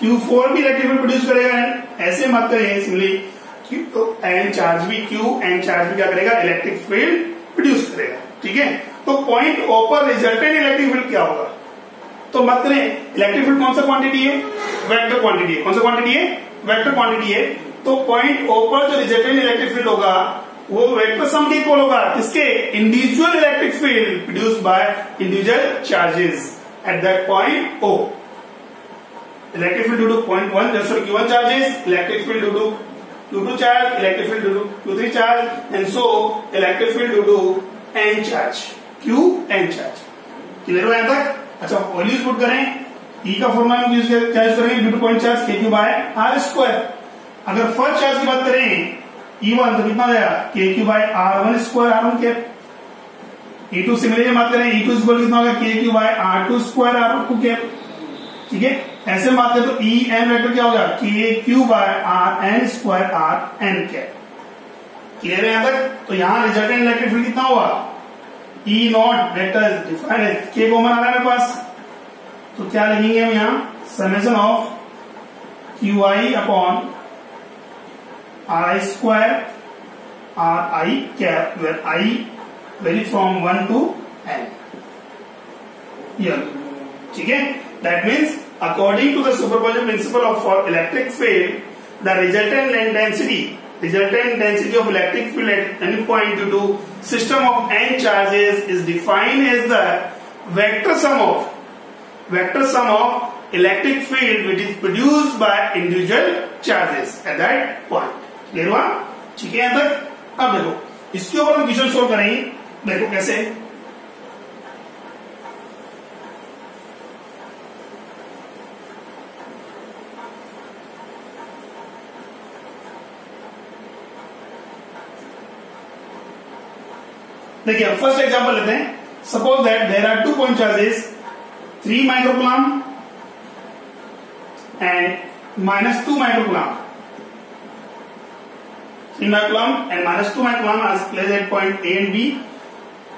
Q4 भी इलेक्ट्रिक फील्ड प्रोड्यूस करेगा। ऐसे बात करें सिंपली N चार्ज भी Qn चार्ज भी क्या करेगा, इलेक्ट्रिक फील्ड प्रोड्यूस करेगा। ठीक है, तो पॉइंट O पर रिजल्टेंट इलेक्ट्रिक फील्ड क्या होगा, तो बात करें इलेक्ट्रिक फील्ड कौन सा क्वांटिटी है, वेक्टर क्वांटिटी है। कौन सा क्वांटिटी है, वेक्टर क्वांटिटी है। तो पॉइंट O पर जो रिजल्टेंट इलेक्ट्रिक फील्ड होगा वो वेक्टर सम के इक्वल होगा, किसके, individual electric field produced by individual charges at that point O। Electric field due to point 1 just for Q1 charges, electric field due to Q2 charge, electric field due to Q3 charge and so electric field due to N charge, Qn charge. Clear हो यहां तक? अच्छा, values put करें, E का formula हम use करेंगे due to point charge KQ by R square. अगर first charge की बात करें E1 तो कितना आएगा, KQ by R1 square R1 cap. E2 similarly बात करें E2 स्क्वायर कितना होगा, KQ bye R2 square R2 cap. ठीक है, ऐसे बात करें तो En वेक्टर क्या होगा, KQ by Rn square Rn cap. Clear है यहां तक? तो यहां रिजल्टेंट इलेक्ट्रिक फील्ड कितना हुआ, E नॉट वेक्टर डिफाइंड है, K कॉमन आ रहा है मेरे पास, तो क्या लिखेंगे हम यहां, summation of QI upon RI square RI cap, where I vary from 1 to N। ठीक है, that means according to the superposition principle of for electric field the resultant density of electric field at any point due to system of n charges is defined as the vector sum of electric field which is produced by individual charges at that point। Clear हुआ? ठीक है यहां तक? अब देखो इसके ऊपर हम क्वेश्चन सोल्व करेंगे, देखो कैसे। देखिए फर्स्ट एग्जांपल लेते हैं। Suppose that there are 2 point charges 3 microcoulomb and -2 microcoulomb. 3 microcoulomb and -2 microcoulomb are placed at point A and B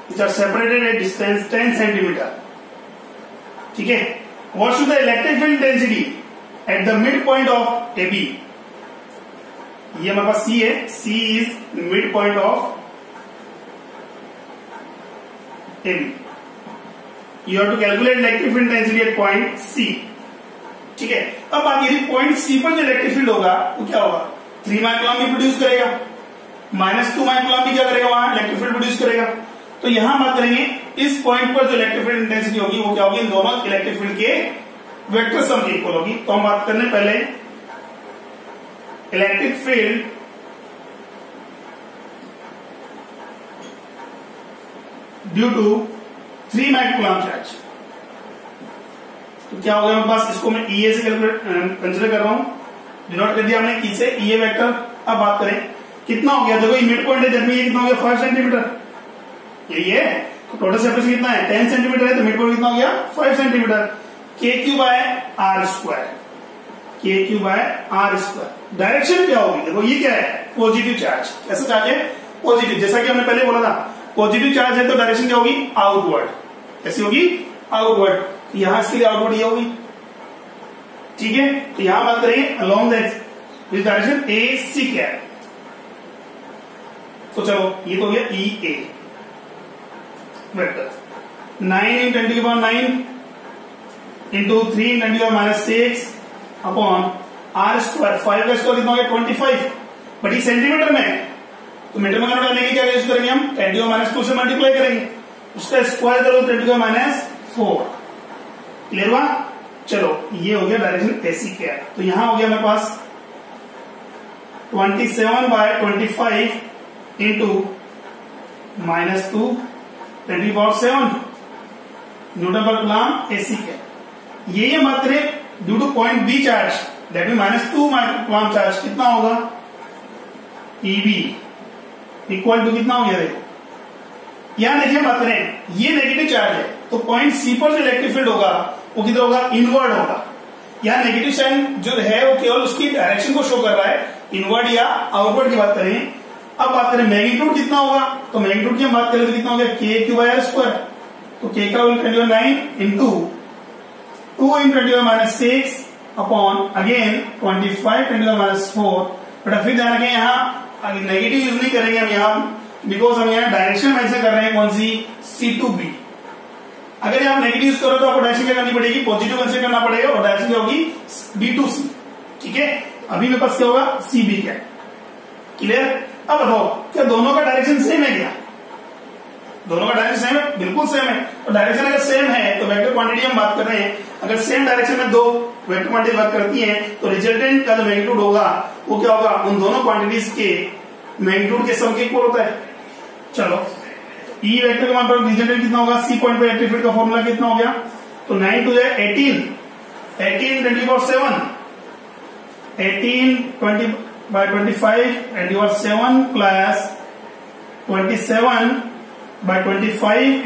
which are separated at distance 10 centimeter। ठीक है, what should the electric field density at the midpoint of AB? ये हमारे पास C है, C is midpoint of AB। You have to calculate electric field density at point C। ठीक है, अब बात यदि पॉइंट C पर जो इलेक्ट्रिक फील्ड होगा वो क्या होगा, 3 माइक्रोकूलम भी प्रोड्यूस करेगा, -2 माइक्रोकूलम भी क्या करेगा, वहां इलेक्ट्रिक फील्ड प्रोड्यूस करेगा। तो यहां बात करेंगे इस पॉइंट पर जो इलेक्ट्रिक फील्ड इंटेंसिटी होगी वो क्या होगी, इन दोनों इलेक्ट्रिक फील्ड के वेक्टर सम की इक्वल होगी। तो हम बात करने पहले electric field due to 3 microcoulomb charge. तो क्या होगा मेरे पास, इसको मैं EA से कंसिडर कर रहा हूं, डिनोट कर दिया हमने E से, EA वेक्टर। अब बात करें कितना हो गया, देखो ये मिड पॉइंट है, जब ये कितना हो गया 5 सेंटीमीटर, यही है। तो टोटल सेपरेशन कितना है 10 सेंटीमीटर है, तो मिड पॉइंट कितना हो गया 5 centimetre. KQ by R square, KQ by R square. Direction क्या होगी, देखो ये क्या है, पॉजिटिव चार्ज। कैसा चार्ज है, पॉजिटिव। जैसा कि हमने पहले बोला था पॉजिटिव चार्ज है तो डायरेक्शन क्या होगी, आउटवर्ड। कैसी होगी, आउटवर्ड। यहां इसके लिए आउटवर्ड ये होगी। ठीक है, तो यहां बात करें along this direction AC cap. तो चलो ये तो हो गया EA vector. 9 × 10⁻9 into 3 × 10⁻6 upon R square. 5 का स्क्वायर कितना हो गया 25, बट ये सेंटीमीटर में है तो मीटर में डालने की क्या यूज करेंगे हम, 10⁻2 से मल्टीप्लाई करेंगे। उसका स्क्वायर करो 10⁻⁴। क्लियर हुआ? चलो ये हो गया डायरेक्शन ऐसी क्या है। तो यहां हो गया मेरे पास 27/25 इंटू -2 10⁻⁷ न्यूटन पर कूलम एसी क्या। ये मात्र due to point B charge that mean -2 coulomb charge कितना होगा, ईबी इक्वल टू कितना हो गया। देखो यहां देखिए मात्र ये नेगेटिव चार्ज है, तो पॉइंट सी पर जो इलेक्ट्रिक फील्ड होगा वो कितना होगा, इनवर्ड होगा। यहाँ नेगेटिव साइन जो है वो केवल उसकी डायरेक्शन को शो कर रहा है, इनवर्ड या आउटवर्ड की बात करें। अब बात करें मैग्नीट्यूड कितना होगा, तो मैग्नीट्यूड की हम बात करें तो कितना हो गया, k⁴/r²। तो k का value 9 into 2 × 10⁻⁶ upon again 25 × 10⁻⁴। But फिर ध्यान रखें यहाँ नेगेटिव यूज नहीं करेंगे हम यहाँ, बिकॉज हम यहाँ डायरेक्शन मेंशन कर रहे हैं, कौन सी, C to B। अगर आप नेगेटिव यूज करो तो आपको डायरेक्शन क्या करनी पड़ेगी, पॉजिटिव कंसीडर करना पड़ेगा, और डायरेक्शन क्या होगी, B to C। ठीक है, अभी मेरे पास क्या होगा, CB क्या। क्लियर? अब बताओ क्या दोनों का डायरेक्शन सेम है क्या, दोनों का डायरेक्शन सेम है, बिल्कुल सेम है। और डायरेक्शन अगर सेम है तो वेक्टर क्वांटिटी हम बात कर रहे हैं, अगर सेम डायरेक्शन में दो वेक्टर क्वांटिटी वर्क करती है तो रिजल्टेंट का जो मैग्नीट्यूड होगा वो क्या होगा, उन दोनों क्वांटिटीज के मैग्नीट्यूड के सम के इक्वल होता है। चलो ई वेक्टर के मान पर रिजल्टेंट कितना होगा, सी पॉइंट पर इलेक्ट्रिक फील्ड का फॉर्मूला कितना हो गया, तो 9 to 18 10⁻⁷ 18/25 10⁻⁷ प्लस 27/25 ×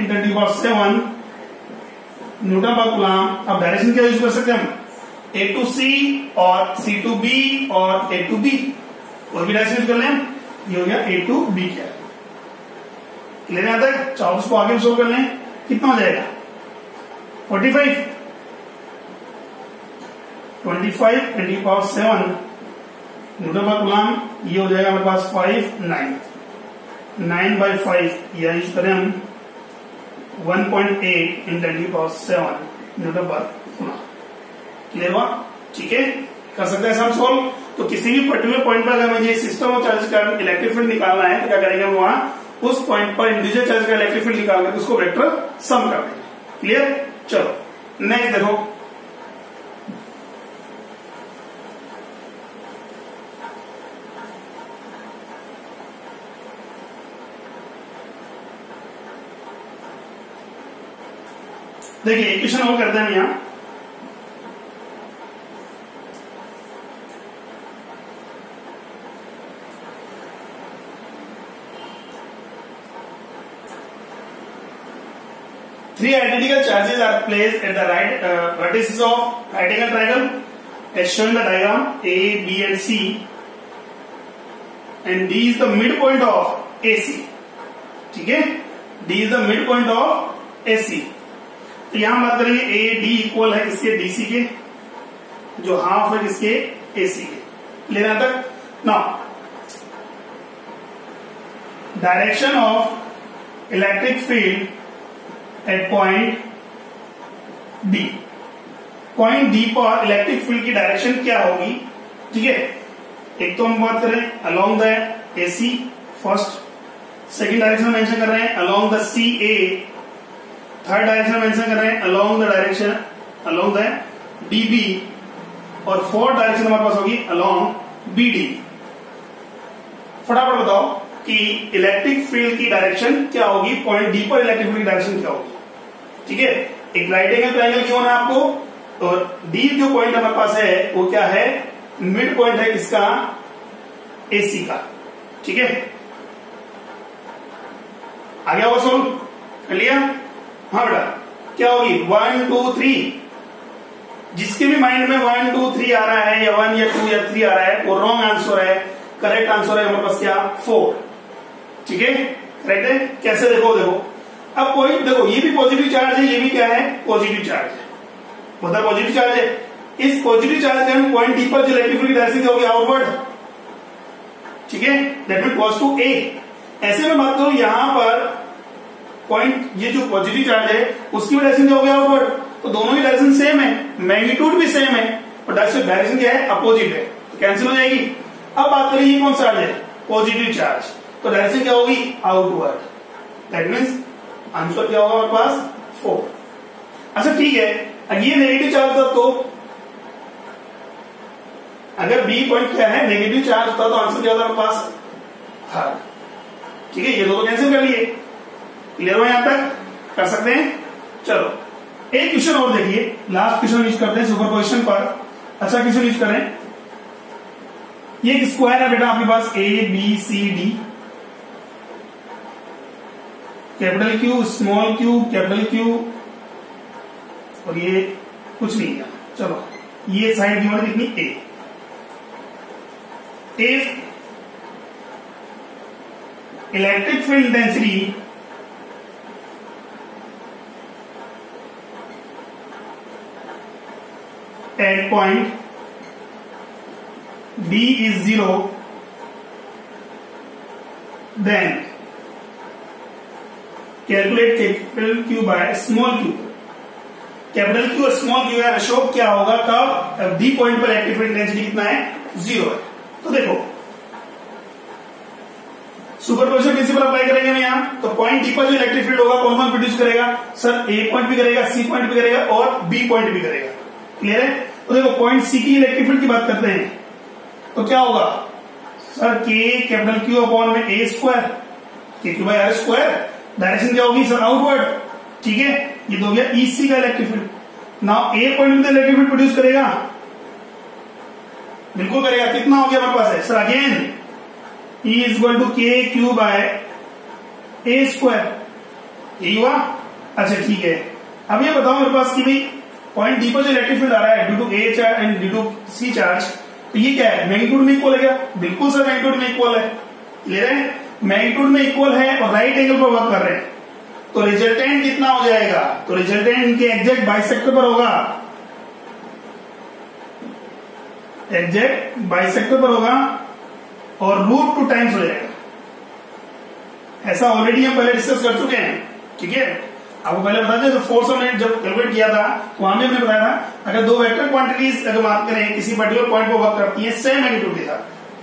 10⁻⁷ न्यूटन पर कूलम। अब डायरेक्शन क्या यूज कर सकते हैं हम, A to C और C to B और A to B, और भी डायरेक्शन यूज कर लें। ये हो गया A to B क्या क्लियर है तक। चाहो उसको आगे सोल्व कर लें, कितना हो जाएगा 45 25 × 10⁻⁷ न्यूटन पर कूलम। ये हो जाएगा हमारे पास 9/5 या यूज करें हम 1.8 × 10⁻⁷ न्यूटन पर कूलम। क्लियर हुआ? ठीक है, कर सकते हैं हम सोल्व। तो किसी भी पर्टिकुलर पॉइंट पर अगर मुझे सिस्टम ऑफ चार्ज का इलेक्ट्रिक फील्ड निकालना है तो क्या करेंगे हम, वहां उस पॉइंट पर इंडिविजुअल चार्ज का इलेक्ट्रिक फील्ड निकाल कर उसको वेक्टर सम कर देंगे। क्लियर? चलो नेक्स्ट देखो, देखिए इक्वेशन और करते हैं हम यहां। Three identical charges are placed at the right vertices of right angle triangle as shown in the diagram A, B and C, and D is the midpoint of AC. ठीक है, D is the midpoint of AC। तो यहां बात करेंगे A D equal है किसके, DC के, जो हाफ है किसके, AC के। लेना तक now direction of electric field at point D. Point D पर इलेक्ट्रिक फील्ड की डायरेक्शन क्या होगी। ठीक है, एक तो हम बात करें along the AC first, second direction mention कर रहे हैं along the C A, third direction mention कर रहे हैं along the direction along the D B, और फोर्थ डायरेक्शन हमारे पास होगी अलोंग बी डी। फटाफट बताओ कि इलेक्ट्रिक फील्ड की डायरेक्शन क्या होगी, पॉइंट डी पर इलेक्ट्रिक फील्ड की डायरेक्शन क्या होगी। ठीक है, एक राइट एंगल ट्रायंगल क्यों है आपको, और डी जो पॉइंट हमारे पास है वो क्या है, मिड पॉइंट है किसका, एसी का। ठीक है, आगे आओ सोल्व कर लिया। हाँ बेटा, क्या होगी 1 2 3, जिसके भी माइंड में 1 2 3 आ रहा है या 1 या 2 या 3 आ रहा है वो रॉन्ग आंसर है। करेक्ट आंसर है हमारे पास क्या, 4। ठीक है, करेक्ट है। कैसे देखो, देखो अब कोई देखो, ये भी पॉजिटिव चार्ज है, ये भी क्या है, पॉजिटिव चार्ज है, मतलब पॉजिटिव चार्ज है। इस पॉजिटिव चार्ज के पॉइंट डी पर जो इलेक्ट्रिक फील्ड की डायरेक्शन क्या होगी, आउटवर्ड। ठीक है, दैट मीन गोस टू ए। ऐसे में बात करो यहां पर पॉइंट ये जो पॉजिटिव चार्ज है उसकी डायरेक्शन क्या होगी, आउटवर्ड। तो दोनों की डायरेक्शन सेम है, मैग्नीट्यूड भी सेम है, और डायरेक्शन क्या है, अपोजिट है, तो कैंसिल हो जाएगी। अब बात करें ये कौन सा चार्ज है, पॉजिटिव चार्ज, तो डायरेक्शन क्या होगी, आउटवर्ड। दैट मीन्स आंसर क्या होगा हमारे पास 4। अच्छा ठीक है, अब ये नेगेटिव चार्ज था तो अगर बी पॉइंट क्या है नेगेटिव चार्ज था तो आंसर क्या होता हमारे पास थर्ड। ठीक है, ये दो तो कैंसिल कर लिए। क्लियर हो यहां तक? कर सकते हैं। चलो एक क्वेश्चन और देखिए, लास्ट क्वेश्चन यूज करते हैं सुपरपोजिशन पर। अच्छा क्वेश्चन यूज करें। ये एक स्क्वायर है बेटा आपके पास A B C D, capital Q small Q capital Q, और ये कुछ नहीं है। चलो ये साइड की मतलब कितनी a. If electric field intensity at point D is 0, then calculate capital Q by small q। Capital Q और स्मॉल q का रेशो क्या होगा कब D पॉइंट पर इलेक्ट्रिक फील्ड इंटेंसिटी कितना है 0 है। तो देखो सुपरपोजिशन प्रिंसिपल अप्लाई करेंगे हम यहाँ, तो पॉइंट डी पर जो इलेक्ट्रिक फील्ड होगा कौन कौन प्रोड्यूस करेगा सर, ए पॉइंट भी करेगा सी पॉइंट भी करेगा और बी पॉइंट भी करेगा। क्लियर है? तो देखो पॉइंट सी की इलेक्ट्रिक फील्ड की बात करते हैं तो क्या होगा सर, के कैपिटल क्यू अपॉन में A square, K Q by R square. Direction क्या होगी सर आउटवर्ड। ठीक है, ये तो हो गया ई सी का इलेक्ट्रिक फील्ड। नाउ ए पॉइंट में इलेक्ट्रिक फील्ड प्रोड्यूस करेगा, बिल्कुल करेगा। कितना हो गया हमारे पास है sir, again E is equal to के क्यू बाय ए स्क्वायर, यही हुआ। अच्छा ठीक है, अब ये बताओ मेरे पास कि भाई पॉइंट डी पर जो इलेक्ट्रिक फील्ड आ रहा है due to A charge and due to C charge, तो ये क्या है मैग्नीट्यूड में इक्वल है क्या? बिल्कुल सर मैग्नीट्यूड में इक्वल है। क्लियर है? मैग्नीट्यूड में इक्वल है और राइट एंगल पर वर्क कर रहे हैं, तो रिजल्टेंट कितना हो जाएगा? तो रिजल्टेंट इनके एग्जैक्ट बाइसेक्टर पर होगा, एग्जैक्ट बाइसेक्टर पर होगा और √2 टाइम्स हो जाएगा। ऐसा ऑलरेडी हम पहले डिस्कस कर चुके हैं। ठीक है, आपको पहले बता दें, तो फोर्स हमने जब कैलकुलेट किया था तो वहां भी हमने बताया था अगर दो वेक्टर क्वांटिटीज अगर बात करें किसी पर्टिकुलर पॉइंट पर वर्क करती है सेम मैग्नीट्यूड के साथ,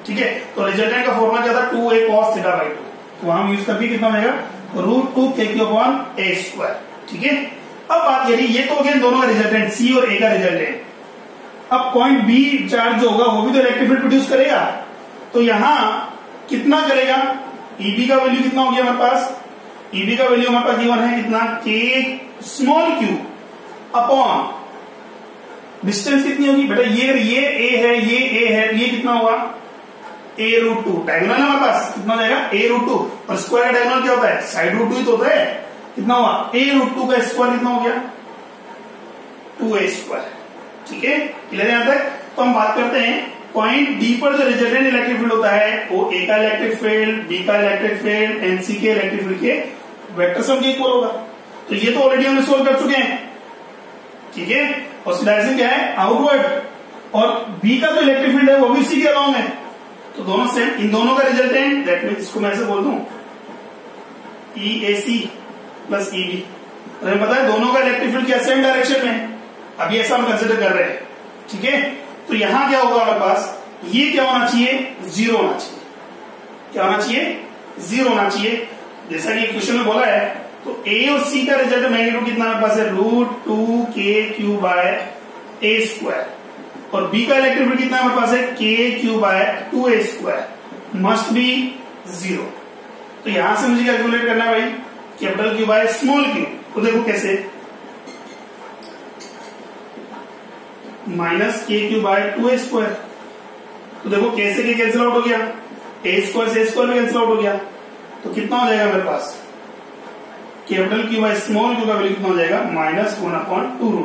ठीक है, तो रिजल्टेंट का फॉर्मूला क्या था 2a cos थीटा बाई 2, तो वहां हम यूज करके कितना हो जाएगा √2 kq अपॉन a स्क्वायर। ठीक है, अब बात ये ये तो हो गया दोनों का रिजल्टेंट सी और ए का रिजल्टेंट। अब पॉइंट बी चार्ज जो होगा वो भी तो इलेक्ट्रिक फील्ड प्रोड्यूस करेगा, तो यहां कितना करेगा? ईबी का वैल्यू कितना हो गया हमारे पास? ईबी का वैल्यू हमारे पास गिवन है कितना के स्मॉल क्यू अपॉन डिस्टेंस कितनी होगी बेटा? ये अगर ये ए है ये ए है, ये कितना होगा a√2। डायगोनल है हमारे पास, कितना हो जाएगा a√2, और स्क्वायर का डायगोनल क्या होता है साइड √2 ही तो होता है। कितना हुआ a√2 का स्क्वायर कितना हो गया 2a स्क्वायर। ठीक है, क्लियर है यहां तक? तो हम बात करते हैं पॉइंट डी पर जो रिजल्टेंट इलेक्ट्रिक फील्ड होता है वो ए का इलेक्ट्रिक फील्ड, बी का इलेक्ट्रिक फील्ड एंड सी के इलेक्ट्रिक फील्ड के वेक्टर सम के इक्वल होगा। तो ये तो ऑलरेडी हमने सोल्व कर चुके हैं। ठीक है, और उसकी डायरेक्शन क्या है आउटवर्ड, और बी का जो इलेक्ट्रिक फील्ड है वो भी सी के अलाउंग है, तो दोनों सेम। इन दोनों का रिजल्टेंट दैट मीन्स इसको मैं ऐसे बोल दूं EAC प्लस EB, हमें पता है दोनों का इलेक्ट्रिक फील्ड क्या सेम डायरेक्शन में। अभी ऐसा हम कंसिडर कर रहे हैं। ठीक है, तो यहां क्या होगा हमारे पास, ये क्या होना चाहिए 0 होना चाहिए। क्या होना चाहिए 0 होना चाहिए, जैसा कि क्वेश्चन में बोला है। तो ए और सी का रिजल्ट मैग्नीट्यूड कितना हमारे पास है √2 kq बाय a स्क्वायर, और बी का इलेक्ट्रिक फील्ड कितना हमारे पास है kq by 2a square must be 0। तो यहां से मुझे कैलकुलेट करना है भाई capital Q by small q। तो देखो कैसे, minus kq by 2a square. तो देखो कैसे के कैंसिल आउट हो गया, a स्क्वायर से a स्क्वायर भी कैंसिल आउट हो गया, तो कितना हो जाएगा मेरे पास capital Q by small q का वैल्यू कितना हो जाएगा -1/2√2।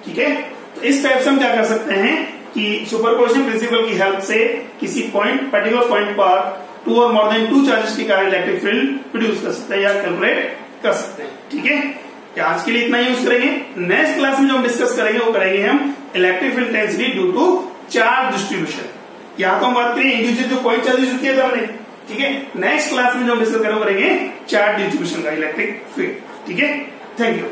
ठीक है, तो इस टाइप से हम क्या कर सकते हैं कि सुपरपोजिशन प्रिंसिपल की हेल्प से किसी पॉइंट पर्टिकुलर पॉइंट पर 2 और मोर देन 2 चार्जेस के कारण इलेक्ट्रिक फील्ड प्रोड्यूस कर सकते हैं या कैलकुलेट कर सकते हैं। ठीक है, आज के लिए इतना यूज करेंगे। नेक्स्ट क्लास में जो हम डिस्कस करेंगे वो करेंगे हम electric field intensity due to charge distribution. यहाँ तो हम बात करें इंडिविजुअल जो पॉइंट चार्जेस किए थे हमने। ठीक है, नेक्स्ट क्लास में जो हम डिस्कस करेंगे चार्ज डिस्ट्रीब्यूशन का इलेक्ट्रिक फील्ड। ठीक है, थैंक यू।